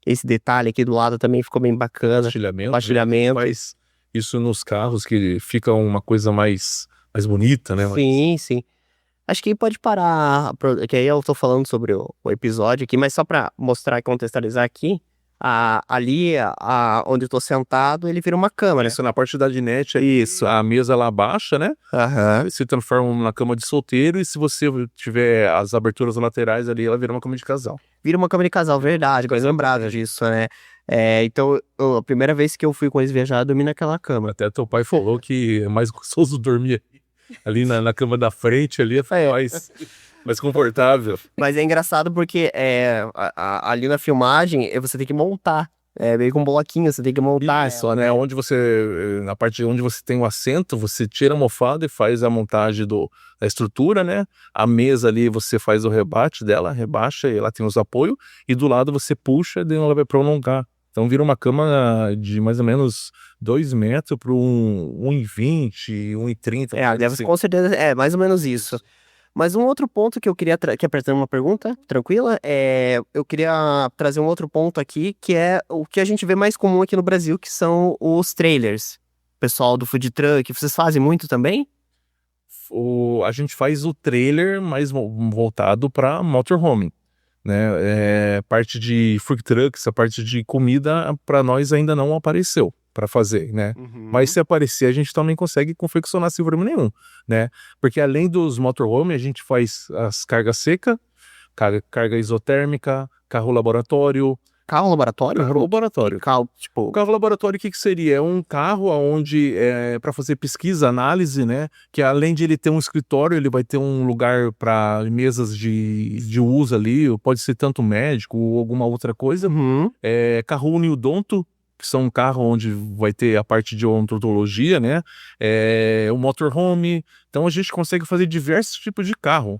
Esse detalhe aqui do lado também ficou bem bacana. Pastilhamento. Faz isso nos carros, que fica uma coisa mais bonita, né? Sim, sim. Acho que pode parar, que aí eu tô falando sobre o episódio aqui, mas só pra mostrar e contextualizar aqui, ali, onde eu tô sentado, ele vira uma cama, né? Isso na parte da dinette, Isso. a mesa lá baixa, né? Aham. Se transforma na cama de solteiro, e se você tiver as aberturas laterais ali, ela vira uma cama de casal. Vira uma cama de casal, verdade, coisa lembrada disso, né? Então, a primeira vez que eu fui com eles viajar, eu dormi naquela cama. Até teu pai falou que é mais gostoso dormir ali na cama da frente, ali é mais confortável. Mas é engraçado porque ali na filmagem, você tem que montar. É meio com um bloquinho, você tem que montar. Isso, né? Na parte onde você tem o assento, você tira a almofada e faz a montagem da estrutura, né? A mesa ali, você faz o rebate dela, rebaixa e ela tem os apoios, e do lado você puxa e ela vai prolongar. Então vira uma cama de mais ou menos 2 metros para 1,20, 1,30. Deve, com certeza, mais ou menos isso. Mas um outro ponto que eu queria quer fazer uma pergunta tranquila, eu queria trazer um outro ponto aqui, que é o que a gente vê mais comum aqui no Brasil, que são os trailers. Pessoal do food truck, vocês fazem muito também? A gente faz o trailer mais voltado para motorhome, né? Parte de food trucks, a parte de comida, para nós ainda não apareceu para fazer, né? Mas se aparecer, a gente também consegue confeccionar sem problema nenhum, né? Porque além dos motorhome, a gente faz as cargas secas, carga isotérmica, carro laboratório. Carro laboratório? Carro laboratório. Tipo... O carro laboratório, o que seria? É um carro onde para fazer pesquisa, análise, né? Que além de ele ter um escritório, ele vai ter um lugar para mesas de uso ali, pode ser tanto médico ou alguma outra coisa. Carro uniodonto, que são um carro onde vai ter a parte de odontologia, né? O motorhome. Então a gente consegue fazer diversos tipos de carro.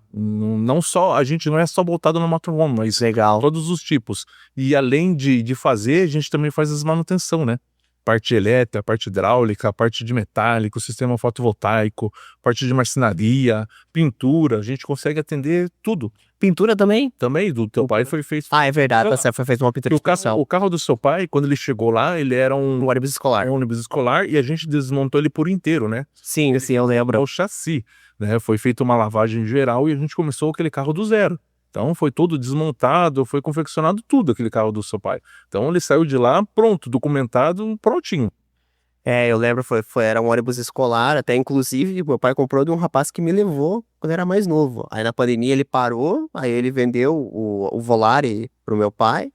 A gente não é só voltado no motorhome, mas legal, todos os tipos. E além de fazer, a gente também faz as manutenção, né? Parte elétrica, parte hidráulica, parte de metálico, sistema fotovoltaico, parte de marcenaria, pintura, a gente consegue atender tudo. Pintura também? Também, do teu pai foi feito. Ah, é verdade, tá certo, foi feito uma pintura O especial. o carro do seu pai, quando ele chegou lá, ele era Um ônibus escolar. um ônibus escolar e a gente desmontou ele por inteiro, né? Sim, eu É lembro. o chassi, né? Foi feita uma lavagem geral e a gente começou aquele carro do zero. Então foi todo desmontado, foi confeccionado tudo aquele carro do seu pai. Então ele saiu de lá pronto, documentado, prontinho. Eu lembro, era um ônibus escolar, até inclusive meu pai comprou de um rapaz que me levou quando era mais novo. Aí na pandemia ele parou, aí ele vendeu o Volare pro meu pai,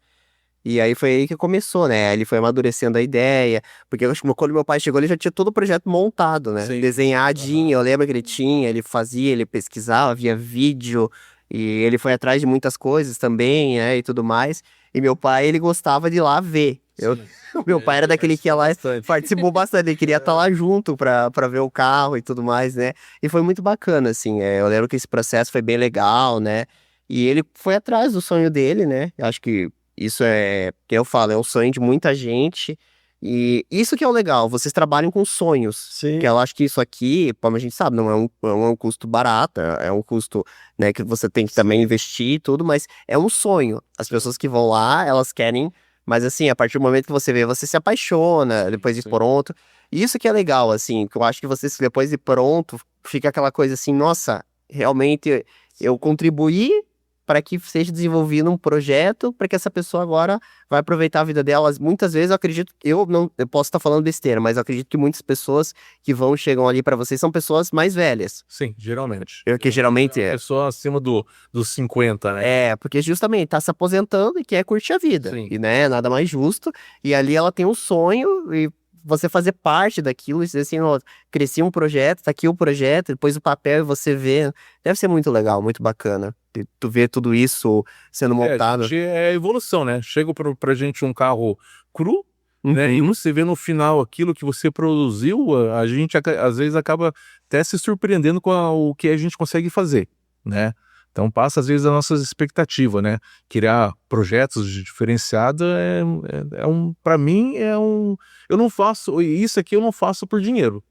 e aí foi aí que começou, né? Aí ele foi amadurecendo a ideia, porque eu acho que quando meu pai chegou ele já tinha todo o projeto montado, né? Sim. Desenhadinho, eu lembro que ele tinha, ele fazia, ele pesquisava, via vídeo, e ele foi atrás de muitas coisas também, né? E tudo mais. E meu pai, ele gostava de ir lá ver. O meu pai era daquele que ia lá, participou bastante, ele queria estar lá junto pra ver o carro e tudo mais, né? E foi muito bacana, assim, eu lembro que esse processo foi bem legal, né? E ele foi atrás do sonho dele, né? Eu acho que isso que eu falo, é um sonho de muita gente. E isso que é o legal, vocês trabalham com sonhos. Sim. Que eu acho que isso aqui, como a gente sabe, não é um custo barato, é um custo, né, que você tem que também investir e tudo, mas é um sonho. As pessoas que vão lá, elas querem. Mas assim, a partir do momento que você vê, você se apaixona depois de Sim. pronto. E isso que é legal, assim, que eu acho que você, depois de pronto, fica aquela coisa assim, nossa, realmente eu contribuí para que seja desenvolvido um projeto para que essa pessoa agora vai aproveitar a vida delas. Muitas vezes eu acredito, eu posso estar falando besteira, mas eu acredito que muitas pessoas que chegam ali para vocês são pessoas mais velhas. Sim, geralmente. Que geralmente Pessoa acima dos 50, né? porque justamente tá se aposentando e quer curtir a vida. Sim. E, né, nada mais justo. E ali ela tem um sonho e você fazer parte daquilo e dizer assim, ó, cresci um projeto, tá aqui o projeto, depois o papel e você vê. Deve ser muito legal, muito bacana. Tu vê tudo isso sendo montado. É evolução, né? Chega pra gente um carro cru, né? E você vê no final aquilo que você produziu, a gente às vezes acaba até se surpreendendo com o que a gente consegue fazer, né? Então passa às vezes a nossa expectativa, né? Criar projetos diferenciados para mim eu não faço, isso aqui eu não faço por dinheiro.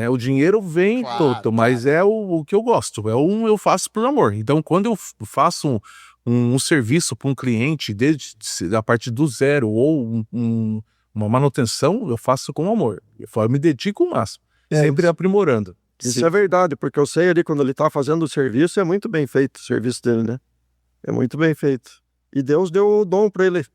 O dinheiro vem Claro, mas é o que eu gosto, eu faço por amor. Então quando eu faço um serviço para um cliente, desde a partir do zero ou uma manutenção, eu faço com amor. Eu me dedico o máximo, sempre aprimorando. Isso é verdade, porque eu sei ali quando ele tá fazendo o serviço, é muito bem feito o serviço dele, né? É muito bem feito. E Deus deu o dom para ele.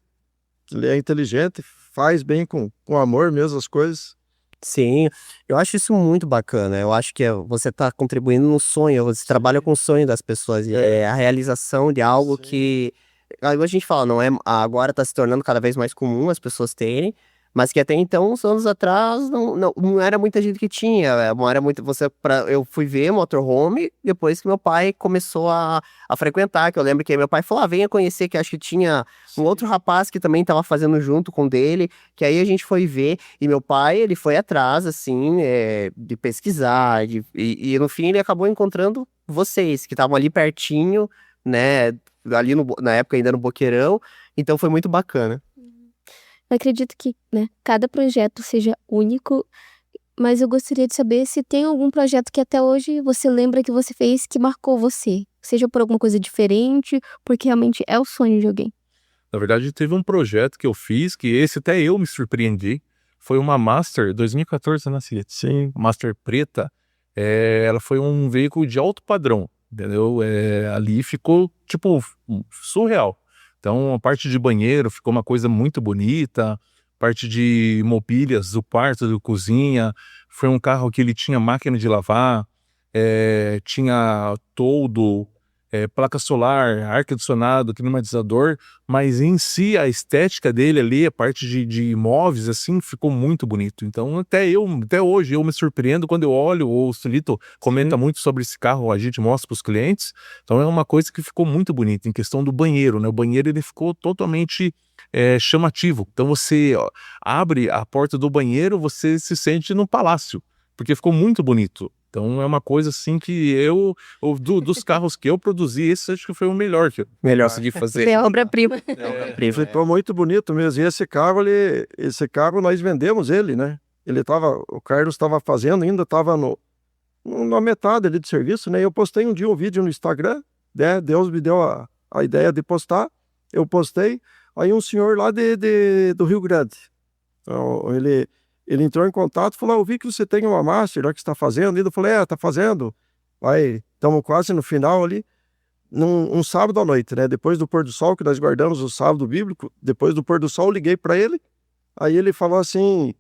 Ele é inteligente, faz bem com amor mesmo as coisas. Sim, eu acho isso muito bacana. Eu acho que você tá contribuindo no sonho, você trabalha com o sonho das pessoas. É a realização de algo que a gente fala, não é, agora tá se tornando cada vez mais comum as pessoas terem, mas que até então, uns anos atrás, não era muita gente que tinha. Não era muito. Eu fui ver motorhome depois que meu pai começou a frequentar. Que eu lembro que meu pai falou: venha conhecer, que acho que tinha um outro rapaz que também estava fazendo junto com dele. Que aí a gente foi ver. E meu pai, ele foi atrás, assim, de pesquisar. E no fim ele acabou encontrando vocês, que estavam ali pertinho, né? Ali na época ainda no Boqueirão. Então foi muito bacana. Eu acredito que, né, cada projeto seja único, mas eu gostaria de saber se tem algum projeto que até hoje você lembra que você fez que marcou você. Seja por alguma coisa diferente, porque realmente é o sonho de alguém. Na verdade, teve um projeto que eu fiz, que esse até eu me surpreendi. Foi uma Master 2014, né, Cília? Sim. Master preta. Ela foi um veículo de alto padrão, entendeu? Ali ficou, tipo, surreal. Então, a parte de banheiro ficou uma coisa muito bonita, parte de mobílias do quarto, da cozinha. Foi um carro que ele tinha máquina de lavar, tinha toldo, placa solar, ar-condicionado, climatizador, mas em si a estética dele ali, a parte de imóveis, assim, ficou muito bonito. Então até hoje eu me surpreendo quando eu olho, ou o Sulito comenta muito sobre esse carro, a gente mostra para os clientes. Então é uma coisa que ficou muito bonita em questão do banheiro, né? O banheiro ele ficou totalmente chamativo. Então você abre a porta do banheiro, você se sente num palácio, porque ficou muito bonito. Então é uma coisa assim que dos carros que eu produzi, esse acho que foi o melhor que eu consegui fazer. É obra-prima. Ficou muito bonito mesmo. E esse carro nós vendemos ele, né? O Carlos estava fazendo, ainda estava na metade ali de serviço, né? Eu postei um dia um vídeo no Instagram né? Deus me deu a ideia de postar, eu postei, aí um senhor lá do Rio Grande, então, ele entrou em contato e falou, eu vi que você tem uma master, que você está fazendo, e eu falei, tá fazendo, aí estamos quase no final ali, um sábado à noite, né? Depois do pôr do sol, que nós guardamos o sábado bíblico, depois do pôr do sol, eu liguei para ele, aí ele falou assim,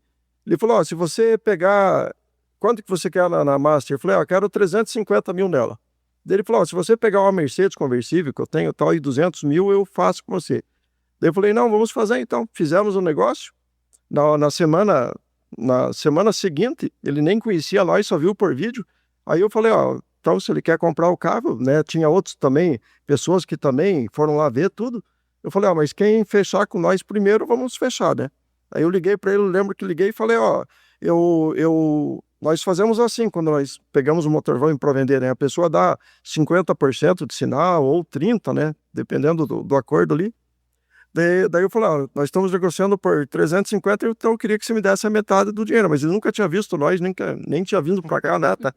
ele falou, se você pegar, quanto que você quer na Master? Eu falei, eu quero 350 mil nela. Daí ele falou, se você pegar uma Mercedes conversível, que eu tenho tal, e 200 mil, eu faço com você. Daí eu falei, não, vamos fazer então. Fizemos um negócio, na semana seguinte, ele nem conhecia nós, só viu por vídeo, aí eu falei, então se ele quer comprar o carro, né, tinha outros também, pessoas que também foram lá ver tudo, eu falei, mas quem fechar com nós primeiro, vamos fechar, né? Aí eu liguei para ele, eu lembro que liguei e falei, nós fazemos assim, quando nós pegamos o motorhome para vender, né? A pessoa dá 50% de sinal ou 30%, né? Dependendo do acordo ali. Daí eu falei, nós estamos negociando por 350, então eu queria que você me desse a metade do dinheiro, mas ele nunca tinha visto nós, nem tinha vindo para cá, né? Tá?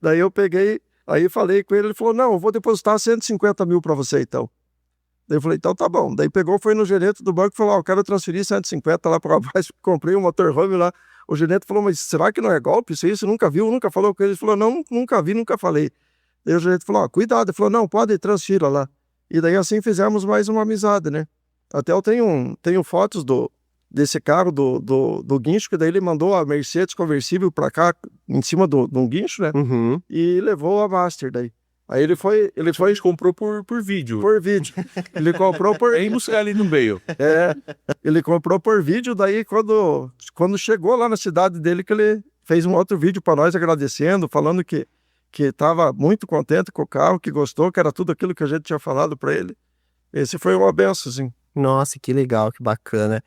Daí eu peguei, aí falei com ele falou, não, eu vou depositar 150 mil para você então. Daí eu falei, então tá bom. Daí pegou, foi no gerente do banco e falou, eu quero transferir 150 lá para baixo, comprei um motorhome lá. O gerente falou, mas será que não é golpe? Isso aí você nunca viu, nunca falou com ele? Ele falou, não, nunca vi, nunca falei. Daí o gerente falou, cuidado. Ele falou, não, pode transfira lá. E daí assim fizemos mais uma amizade, né? Até eu tenho fotos desse carro, do guincho, que daí ele mandou a Mercedes conversível para cá, em cima de um guincho, né? Uhum. E levou a Master daí. Aí ele foi comprou por vídeo. Por vídeo. Ele comprou por... Aí buscar ali no meio. Ele comprou por vídeo, daí quando chegou lá na cidade dele, que ele fez um outro vídeo para nós agradecendo, falando que estava muito contente com o carro, que gostou, que era tudo aquilo que a gente tinha falado para ele. Esse foi uma benção, assim. Nossa, que legal, que bacana.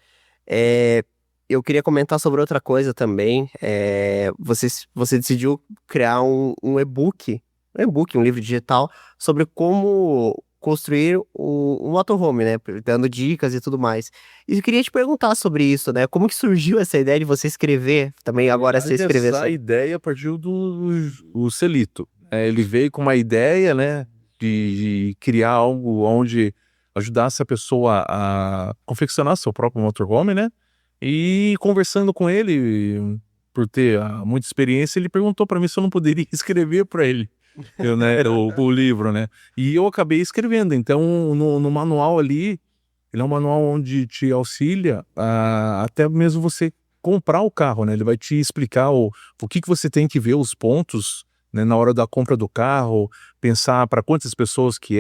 Eu queria comentar sobre outra coisa também. Você decidiu criar um e-book, um livro digital, sobre como construir um motorhome, né? Dando dicas e tudo mais. E eu queria te perguntar sobre isso, né? Como que surgiu essa ideia de você escrever? Também agora você escrever essa ideia partiu do Celito. Ele veio com uma ideia, né? De criar algo onde ajudasse a pessoa a confeccionar seu próprio motorhome, né? E conversando com ele, por ter muita experiência, ele perguntou para mim se eu não poderia escrever para ele. Né, o livro, né? E eu acabei escrevendo. Então, no manual ali, ele é um manual onde te auxilia até mesmo você comprar o carro, né? Ele vai te explicar o que você tem que ver, os pontos, né, na hora da compra do carro, pensar para quantas pessoas que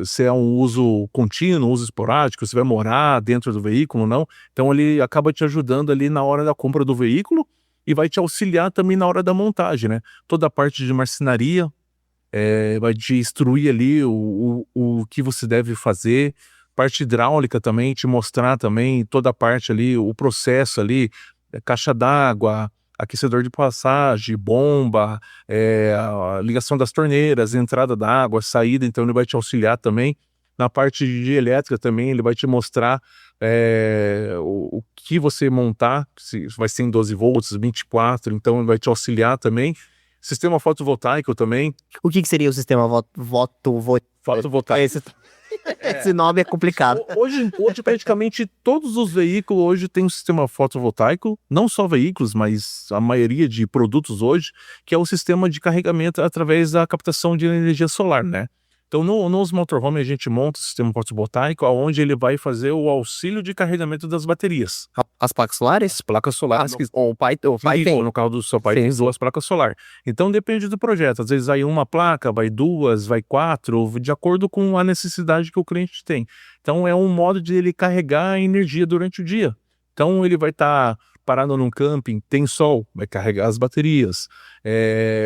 se é um uso contínuo, uso esporádico, se vai morar dentro do veículo ou não. Então, ele acaba te ajudando ali na hora da compra do veículo, e vai te auxiliar também na hora da montagem, né? Toda a parte de marcenaria, vai te instruir ali o que você deve fazer, parte hidráulica também, te mostrar também toda a parte ali, o processo ali, caixa d'água, aquecedor de passagem, bomba, a ligação das torneiras, entrada d'água, saída, então ele vai te auxiliar também. Na parte de elétrica também, ele vai te mostrar o que você montar, se vai ser em 12 volts, 24, então ele vai te auxiliar também. Sistema fotovoltaico também. O que seria o sistema Fotovoltaico. Esse nome é complicado. Hoje praticamente todos os veículos hoje têm um sistema fotovoltaico, não só veículos, mas a maioria de produtos hoje, que é o sistema de carregamento através da captação de energia solar, né? Então, nos motorhome a gente monta o sistema fotovoltaico, onde ele vai fazer o auxílio de carregamento das baterias. As placas solares? As placas solares. O pai tem. No carro do seu pai tem 2 placas solares. Então, depende do projeto. Às vezes vai uma placa, vai 2, vai 4, de acordo com a necessidade que o cliente tem. Então, é um modo de ele carregar a energia durante o dia. Então, ele vai estar parado num camping, tem sol, vai carregar as baterias.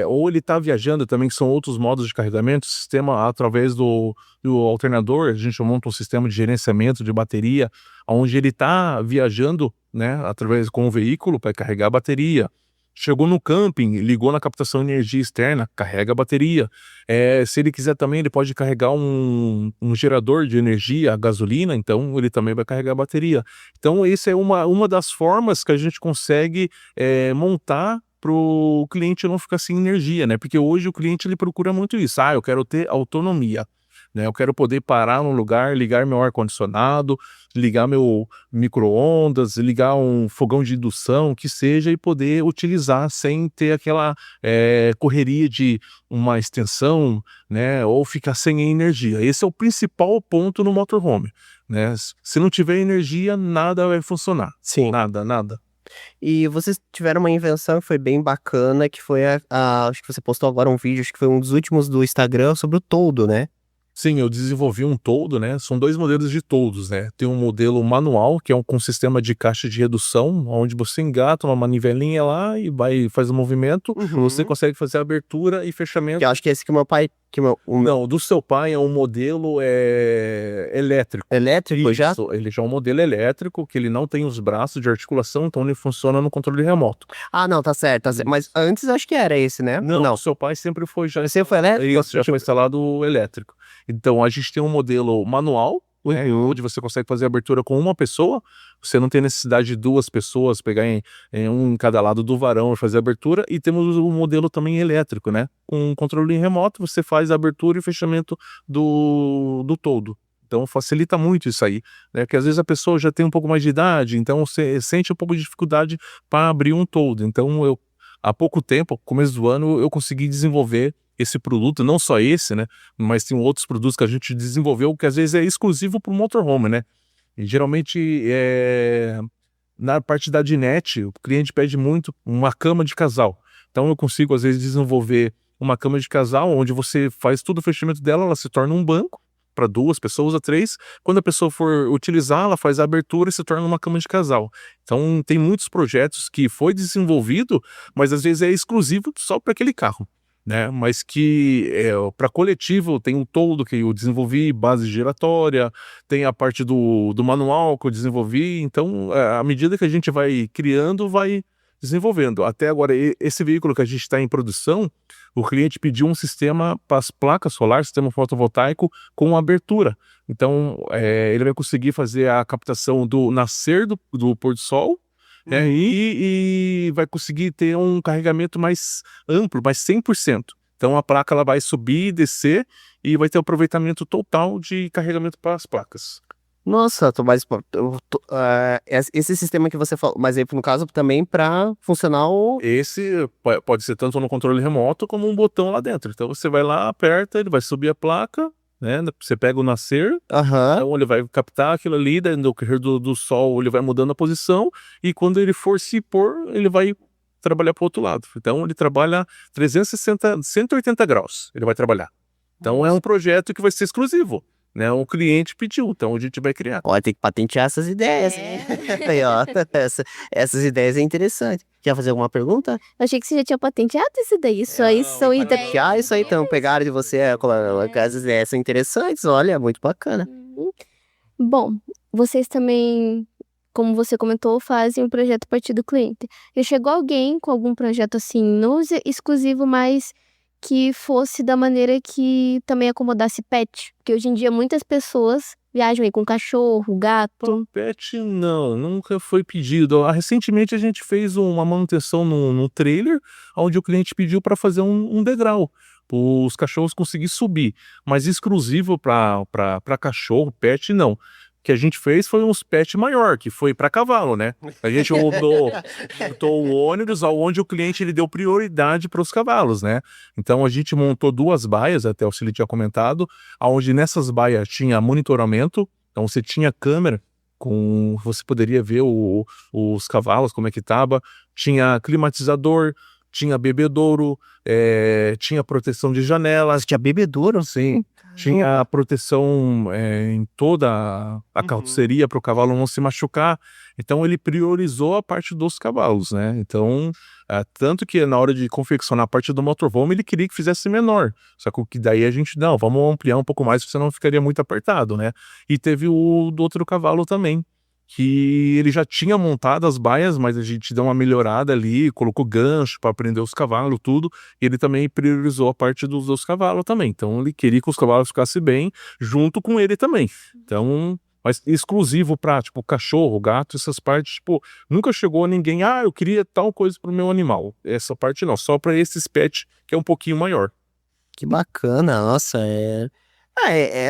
Ou ele está viajando também, que são outros modos de carregamento, sistema através do alternador, a gente monta um sistema de gerenciamento de bateria, onde ele está viajando, né, através com o veículo para carregar a bateria. Chegou no camping, ligou na captação de energia externa, carrega a bateria. Se ele quiser também, ele pode carregar um gerador de energia, a gasolina, então ele também vai carregar a bateria. Então, essa é uma das formas que a gente consegue montar pro cliente não ficar sem energia, né? Porque hoje o cliente ele procura muito isso. Eu quero ter autonomia, né? Eu quero poder parar num lugar, ligar meu ar-condicionado, ligar meu micro-ondas, ligar um fogão de indução, que seja, e poder utilizar sem ter aquela correria de uma extensão, né? Ou ficar sem energia. Esse é o principal ponto no motorhome, né? Se não tiver energia, nada vai funcionar. Sim. Nada. E vocês tiveram uma invenção que foi bem bacana, que foi acho que você postou agora um vídeo, acho que foi um dos últimos do Instagram, sobre o toldo, né? Sim, eu desenvolvi um toldo, né? São 2 modelos de toldos, né? Tem um modelo manual, que é com sistema de caixa de redução, onde você engata uma manivelinha lá e faz o movimento. Você consegue fazer a abertura e fechamento. Que eu acho que é esse que o meu pai... Não, o do seu pai é um modelo elétrico. Elétrico já? Isso, ele já é um modelo elétrico, que ele não tem os braços de articulação, então ele funciona no controle remoto. Não, tá certo. Mas antes acho que era esse, né? Não, o seu pai sempre foi já... Você foi elétrico? Isso, já foi instalado o elétrico. Então, a gente tem um modelo manual, né, onde você consegue fazer a abertura com uma pessoa, você não tem necessidade de 2 pessoas, pegar um em cada lado do varão e fazer a abertura, e temos o modelo também elétrico, né? Com um controle remoto, você faz a abertura e fechamento do toldo. Então, facilita muito isso aí, né? Porque às vezes a pessoa já tem um pouco mais de idade, então você sente um pouco de dificuldade para abrir um toldo. Então, há pouco tempo, começo do ano, eu consegui desenvolver esse produto, não só esse, né, mas tem outros produtos que a gente desenvolveu que às vezes é exclusivo para o motorhome, né, e geralmente na parte da dinette, o cliente pede muito uma cama de casal, então eu consigo às vezes desenvolver uma cama de casal onde você faz todo o fechamento dela, ela se torna um banco para 2 pessoas a 3, quando a pessoa for utilizar, ela faz a abertura e se torna uma cama de casal. Então tem muitos projetos que foi desenvolvido, mas às vezes é exclusivo só para aquele carro, né? Mas que para coletivo tem um toldo que eu desenvolvi, base giratória, tem a parte do manual que eu desenvolvi, então à medida que a gente vai criando, vai desenvolvendo. Até agora, esse veículo que a gente está em produção, o cliente pediu um sistema para as placas solares, sistema fotovoltaico com abertura. Então, ele vai conseguir fazer a captação do nascer do pôr do sol, e vai conseguir ter um carregamento mais amplo, mais 100%. Então a placa ela vai subir e descer e vai ter um aproveitamento total de carregamento para as placas. Nossa, esse sistema que você falou, mas aí no caso também para funcionar Esse pode ser tanto no controle remoto como um botão lá dentro. Então você vai lá, aperta, ele vai subir a placa, né? Você pega o nascer, então ele vai captar aquilo ali, daí no correr do sol ele vai mudando a posição, e quando ele for se pôr, ele vai trabalhar para o outro lado. Então ele trabalha 360, 180 graus, ele vai trabalhar. Então é um projeto que vai ser exclusivo, né? O cliente pediu, então a gente vai criar. Olha, tem que patentear essas ideias. Aí, ó, essas ideias é interessante. Quer fazer alguma pergunta? Eu achei que você já tinha patenteado isso daí. Isso aí são ideias. Isso aí, então, pegaram de você, as ideias são interessantes, olha, muito bacana. Bom, vocês também, como você comentou, fazem um projeto a partir do cliente. Já chegou alguém com algum projeto assim, não exclusivo, mas que fosse da maneira que também acomodasse pet? Porque hoje em dia muitas pessoas viajam aí com cachorro, gato. Pet não, nunca foi pedido. Recentemente a gente fez uma manutenção no trailer, onde o cliente pediu para fazer um degrau, para os cachorros conseguirem subir, mas exclusivo para cachorro, pet não. O que a gente fez foi uns pet maior, que foi para cavalo, né? A gente montou o ônibus onde o cliente ele deu prioridade para os cavalos, né? Então a gente montou 2 baias, até o Cili tinha comentado, onde nessas baias tinha monitoramento, então você tinha câmera, você poderia ver os cavalos, como é que tava, tinha climatizador, tinha bebedouro, tinha proteção de janelas. Tinha bebedouro? Sim. Tinha a proteção em toda a carroceria para o cavalo não se machucar. Então ele priorizou a parte dos cavalos, né? Então, tanto que na hora de confeccionar a parte do motorhome, ele queria que fizesse menor. Só que daí a gente, não, vamos ampliar um pouco mais, porque senão ficaria muito apertado, né? E teve o do outro cavalo também, que ele já tinha montado as baias, mas a gente deu uma melhorada ali, colocou gancho para prender os cavalos, tudo, e ele também priorizou a parte dos cavalos também. Então ele queria que os cavalos ficassem bem junto com ele também. Então Mas exclusivo pra, tipo, cachorro, gato, essas partes, tipo, nunca chegou a ninguém, eu queria tal coisa pro meu animal. Essa parte não, só pra esses pets que é um pouquinho maior. Que bacana, nossa,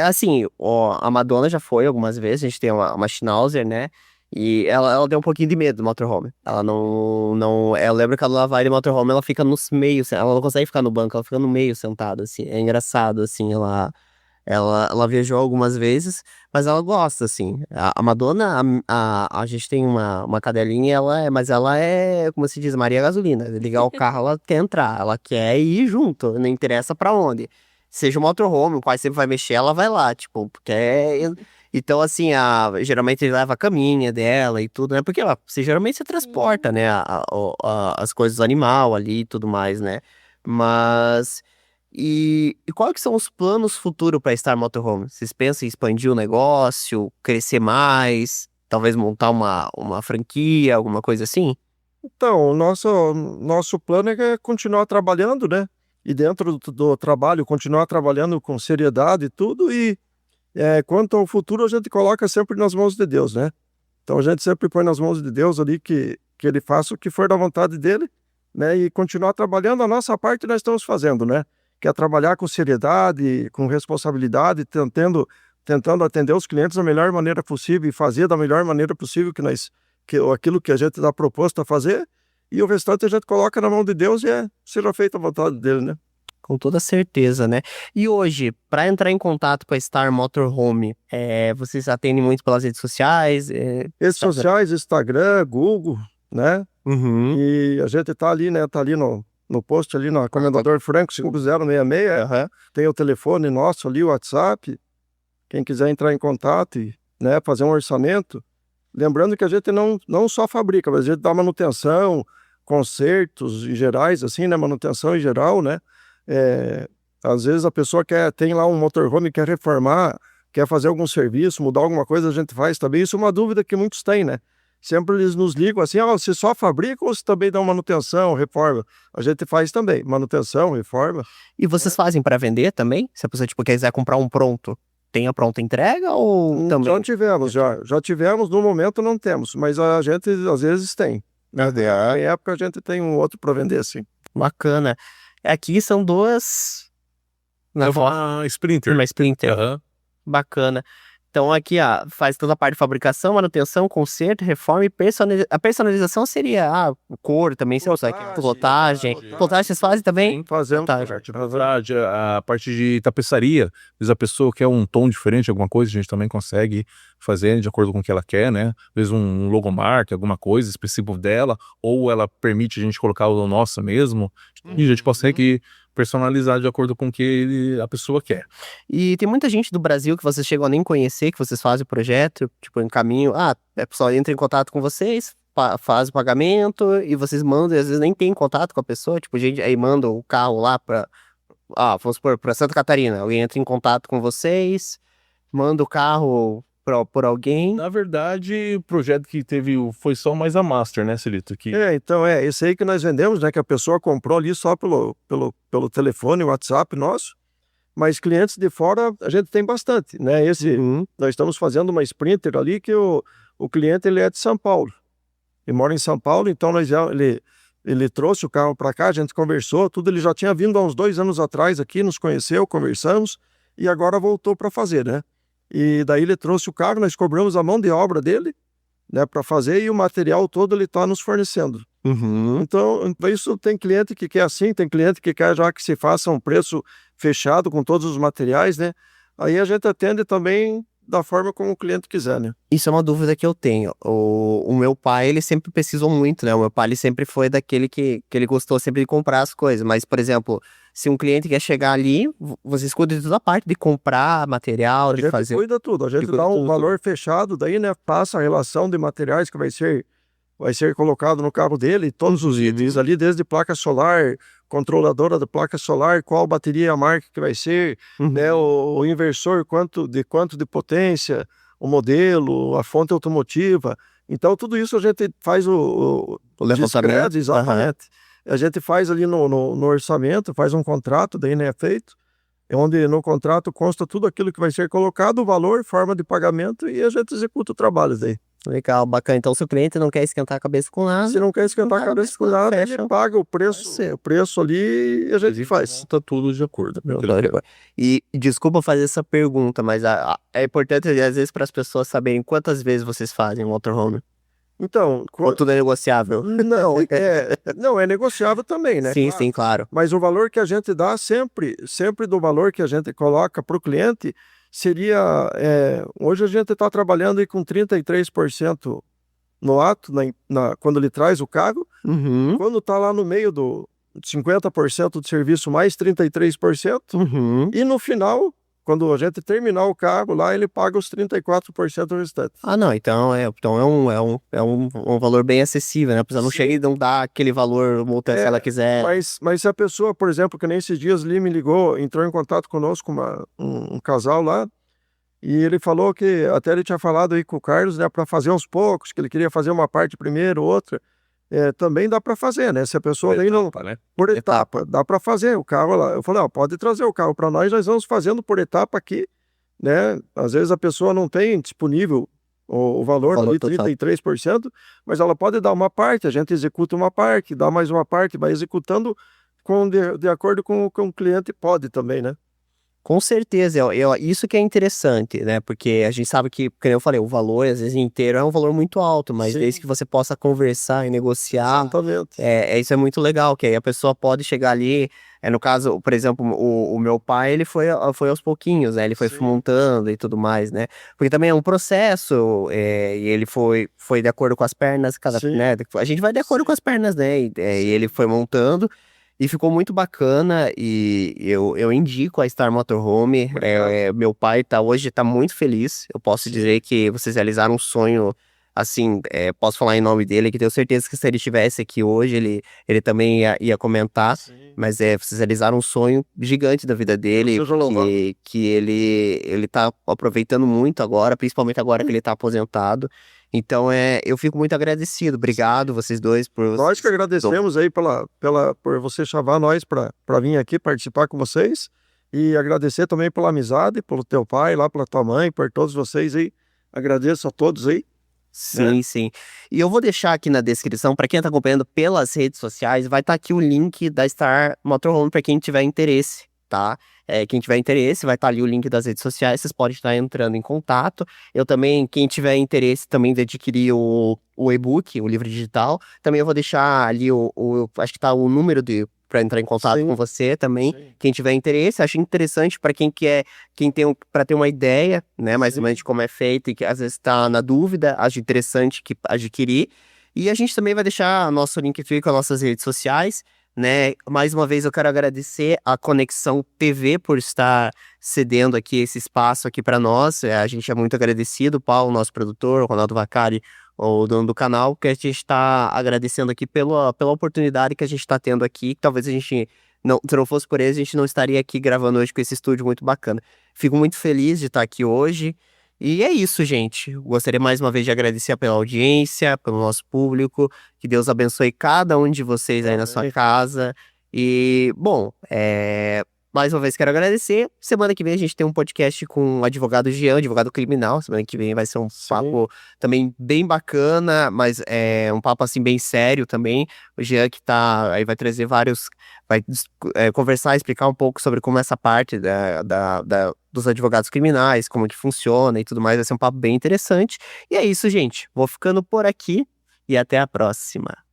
assim, ó, a Madonna já foi algumas vezes, a gente tem uma Schnauzer, né? E ela deu um pouquinho de medo do motorhome. Ela não, eu lembro que ela vai de motorhome, ela fica nos meios, ela não consegue ficar no banco, ela fica no meio sentada, assim. É engraçado, assim, ela viajou algumas vezes, mas ela gosta, assim. A Madonna, a gente tem uma cadelinha, mas ela é, como se diz, Maria Gasolina. Ligar o carro, ela quer entrar, ela quer ir junto, não interessa pra onde. Seja o motorhome, o pai sempre vai mexer, ela vai lá, tipo, porque Então, assim, geralmente ele leva a caminha dela e tudo, né? Porque geralmente você transporta, né? As coisas do animal ali e tudo mais, né? Mas. E quais que são os planos futuros para Star Motorhome? Vocês pensam em expandir o negócio, crescer mais, talvez montar uma franquia, alguma coisa assim? Então, o nosso plano é continuar trabalhando, né? E dentro do trabalho, continuar trabalhando com seriedade e tudo. E quanto ao futuro, a gente coloca sempre nas mãos de Deus, né? Então, a gente sempre põe nas mãos de Deus ali que Ele faça o que for da vontade dele, né? E continuar trabalhando a nossa parte nós estamos fazendo, né? Que é trabalhar com seriedade, com responsabilidade, tentando atender os clientes da melhor maneira possível e fazer da melhor maneira possível aquilo que a gente está proposto a fazer, e o restante a gente coloca na mão de Deus e seja feita a vontade dele, né? Com toda certeza, né? E hoje, para entrar em contato com a Star Motorhome, vocês atendem muito pelas redes sociais? Redes sociais, Instagram, Google, né? Uhum. E a gente tá ali, né? Tá ali no post ali na Comendador Franco 5066, tem o telefone nosso ali, o WhatsApp. Quem quiser entrar em contato e, né, fazer um orçamento. Lembrando que a gente não só fabrica, mas a gente dá manutenção, consertos em gerais, assim, né? Manutenção em geral, né? Às vezes a pessoa tem lá um motorhome, quer reformar, quer fazer algum serviço, mudar alguma coisa, a gente faz também. Isso é uma dúvida que muitos têm, né? Sempre eles nos ligam assim, você só fabrica ou você também dá manutenção, reforma? A gente faz também, manutenção, reforma. E vocês fazem para vender também? Se a pessoa, tipo, quiser comprar um pronto, tem a pronta entrega ou também? Já tivemos, no momento não temos, mas a gente às vezes tem. Em época a gente tem um outro para vender, sim. Bacana. Aqui são duas... Uma Sprinter. Uma Sprinter. Aham. Bacana. Então aqui, faz toda a parte de fabricação, manutenção, conserto, reforma e a personalização seria cor também, se você quer. Plotagem. Plotagem vocês fazem também? Sim, fazemos. A parte de tapeçaria, às vezes a pessoa quer um tom diferente, alguma coisa, a gente também consegue fazer de acordo com o que ela quer, né? Às vezes um logomarca, alguma coisa específico dela, ou ela permite a gente colocar o nosso mesmo, e a gente consegue personalizar de acordo com o que a pessoa quer. E tem muita gente do Brasil que vocês chegam a nem conhecer, que vocês fazem o projeto, tipo, em caminho, a pessoa entra em contato com vocês, faz o pagamento, e vocês mandam, e às vezes nem tem contato com a pessoa, tipo, gente aí manda o carro lá vamos supor, pra Santa Catarina, alguém entra em contato com vocês, manda o carro por alguém. Na verdade, o projeto que teve foi só mais a Master, né, Celito? Então esse aí que nós vendemos, né, que a pessoa comprou ali só pelo telefone, WhatsApp nosso, mas clientes de fora a gente tem bastante, né? Nós estamos fazendo uma Sprinter ali que o cliente ele é de São Paulo, ele mora em São Paulo, então ele trouxe o carro para cá, a gente conversou, tudo, ele já tinha vindo há uns 2 anos atrás aqui, nos conheceu, conversamos, e agora voltou para fazer, né? E daí ele trouxe o carro, nós cobramos a mão de obra dele, né, para fazer, e o material todo ele está nos fornecendo. Então, isso tem cliente que quer assim, tem cliente que quer já que se faça um preço fechado com todos os materiais, né? Aí a gente atende também da forma como o cliente quiser, né? Isso é uma dúvida que eu tenho. O meu pai, ele sempre pesquisou muito, né? O meu pai, ele sempre foi daquele que ele gostou sempre de comprar as coisas. Mas, por exemplo, se um cliente quer chegar ali, vocês cuidam de toda a parte de comprar material, de fazer... A gente cuida tudo, a gente dá um valor fechado, daí, né? Passa a relação de materiais que vai ser colocado no carro dele, todos os itens ali, desde placa solar, controladora da placa solar, qual bateria a marca que vai ser, né, o inversor, quanto de potência, o modelo, a fonte automotiva. Então, tudo isso a gente faz o levantamento. Exatamente. A gente faz ali no orçamento, faz um contrato, daí, né, é feito. onde no contrato consta tudo aquilo que vai ser colocado, o valor, forma de pagamento, e a gente executa o trabalho daí. Legal, bacana. Então, se o cliente não quer esquentar a cabeça com nada, Se não quer esquentar a cabeça com nada, fecha. ele paga o preço ali e a gente faz. Tá tudo de acordo. E desculpa fazer essa pergunta, mas é importante às vezes para as pessoas saberem quantas vezes vocês fazem o motorhome. Então, Ou tudo é negociável? não, é negociável também, né? Sim, Claro. sim, claro. Mas o valor que a gente dá sempre do valor que a gente coloca para o cliente seria, hoje a gente está trabalhando aí com 33% no ato, quando ele traz o carro, Uhum, quando está lá no meio do 50% do serviço mais 33%, uhum. e no final, quando a gente terminar o carro lá, ele paga os 34% restantes. Ah, não, então é um valor bem acessível, né? A pessoa não Sim. chega e não dá aquele valor multa se ela quiser. Mas se a pessoa, por exemplo, que nem esses dias ali me ligou, entrou em contato conosco, um casal lá, e ele falou que, até ele tinha falado aí com o Carlos, né, para fazer aos poucos, que ele queria fazer uma parte primeiro, outra, também dá para fazer, né? Se a pessoa daí não... né? Por etapa, dá para fazer o carro lá. Eu falei, ó, pode trazer o carro para nós vamos fazendo por etapa aqui, né? Às vezes a pessoa não tem disponível o valor Valor de total. 33%, mas ela pode dar uma parte, a gente executa uma parte, dá mais uma parte, vai executando de acordo com o que o cliente pode também, né? Com certeza, isso que é interessante, né? Porque a gente sabe que, como eu falei, o valor, às vezes, inteiro é um valor muito alto, mas Sim. desde que você possa conversar e negociar, Exatamente. isso é muito legal, que aí a pessoa pode chegar ali, no caso, por exemplo, o meu pai, ele foi aos pouquinhos, né? Ele foi Sim. montando e tudo mais, né? Porque também é um processo, e ele foi de acordo com as pernas, Sim. né? A gente vai de acordo Sim. com as pernas, né? E ele foi montando. E ficou muito bacana e eu indico a Star Motorhome. Meu pai hoje tá muito feliz. Eu posso dizer que vocês realizaram um sonho, assim, posso falar em nome dele, que tenho certeza que se ele estivesse aqui hoje, ele também ia comentar. Sim. Mas vocês realizaram um sonho gigante da vida dele, Seja louvado. que ele tá aproveitando muito agora, principalmente agora que ele tá aposentado. Então, eu fico muito agradecido. Obrigado, vocês dois, por... Nós que agradecemos aí por você chamar nós para vir aqui participar com vocês, e agradecer também pela amizade, pelo teu pai, lá pela tua mãe, por todos vocês aí. Agradeço a todos aí. Sim, sim. E eu vou deixar aqui na descrição, para quem tá acompanhando pelas redes sociais, vai estar aqui o link da Star Motorhome para quem tiver interesse, tá? Quem tiver interesse, vai estar ali o link das redes sociais, vocês podem estar entrando em contato. Eu também, quem tiver interesse também de adquirir o e-book, o livro digital, também eu vou deixar ali acho que tá o número para entrar em contato Sim. com você também. Sim. Quem tiver interesse, acho interessante para quem tem para ter uma ideia, né, mais ou menos de como é feito e que às vezes está na dúvida, acho interessante que adquirir. E a gente também vai deixar nosso link aqui com as nossas redes sociais, né? Mais uma vez eu quero agradecer a Conexão TV por estar cedendo aqui esse espaço aqui para nós. A gente é muito agradecido, o Paulo, nosso produtor, o Ronaldo Vacari, o dono do canal, que a gente está agradecendo aqui pela oportunidade que a gente está tendo aqui. Talvez a gente, se não fosse por eles, a gente não estaria aqui gravando hoje com esse estúdio muito bacana. Fico muito feliz de estar aqui hoje. E é isso, gente. Gostaria mais uma vez de agradecer pela audiência, pelo nosso público. Que Deus abençoe cada um de vocês aí na sua casa. E, bom, mais uma vez quero agradecer. Semana que vem a gente tem um podcast com o advogado Jean, advogado criminal. Semana que vem vai ser um papo também bem bacana, mas é um papo assim bem sério também. O Jean que aí vai trazer vai conversar, explicar um pouco sobre como essa parte dos advogados criminais, como que funciona e tudo mais. Vai ser um papo bem interessante. E é isso, gente. Vou ficando por aqui e até a próxima.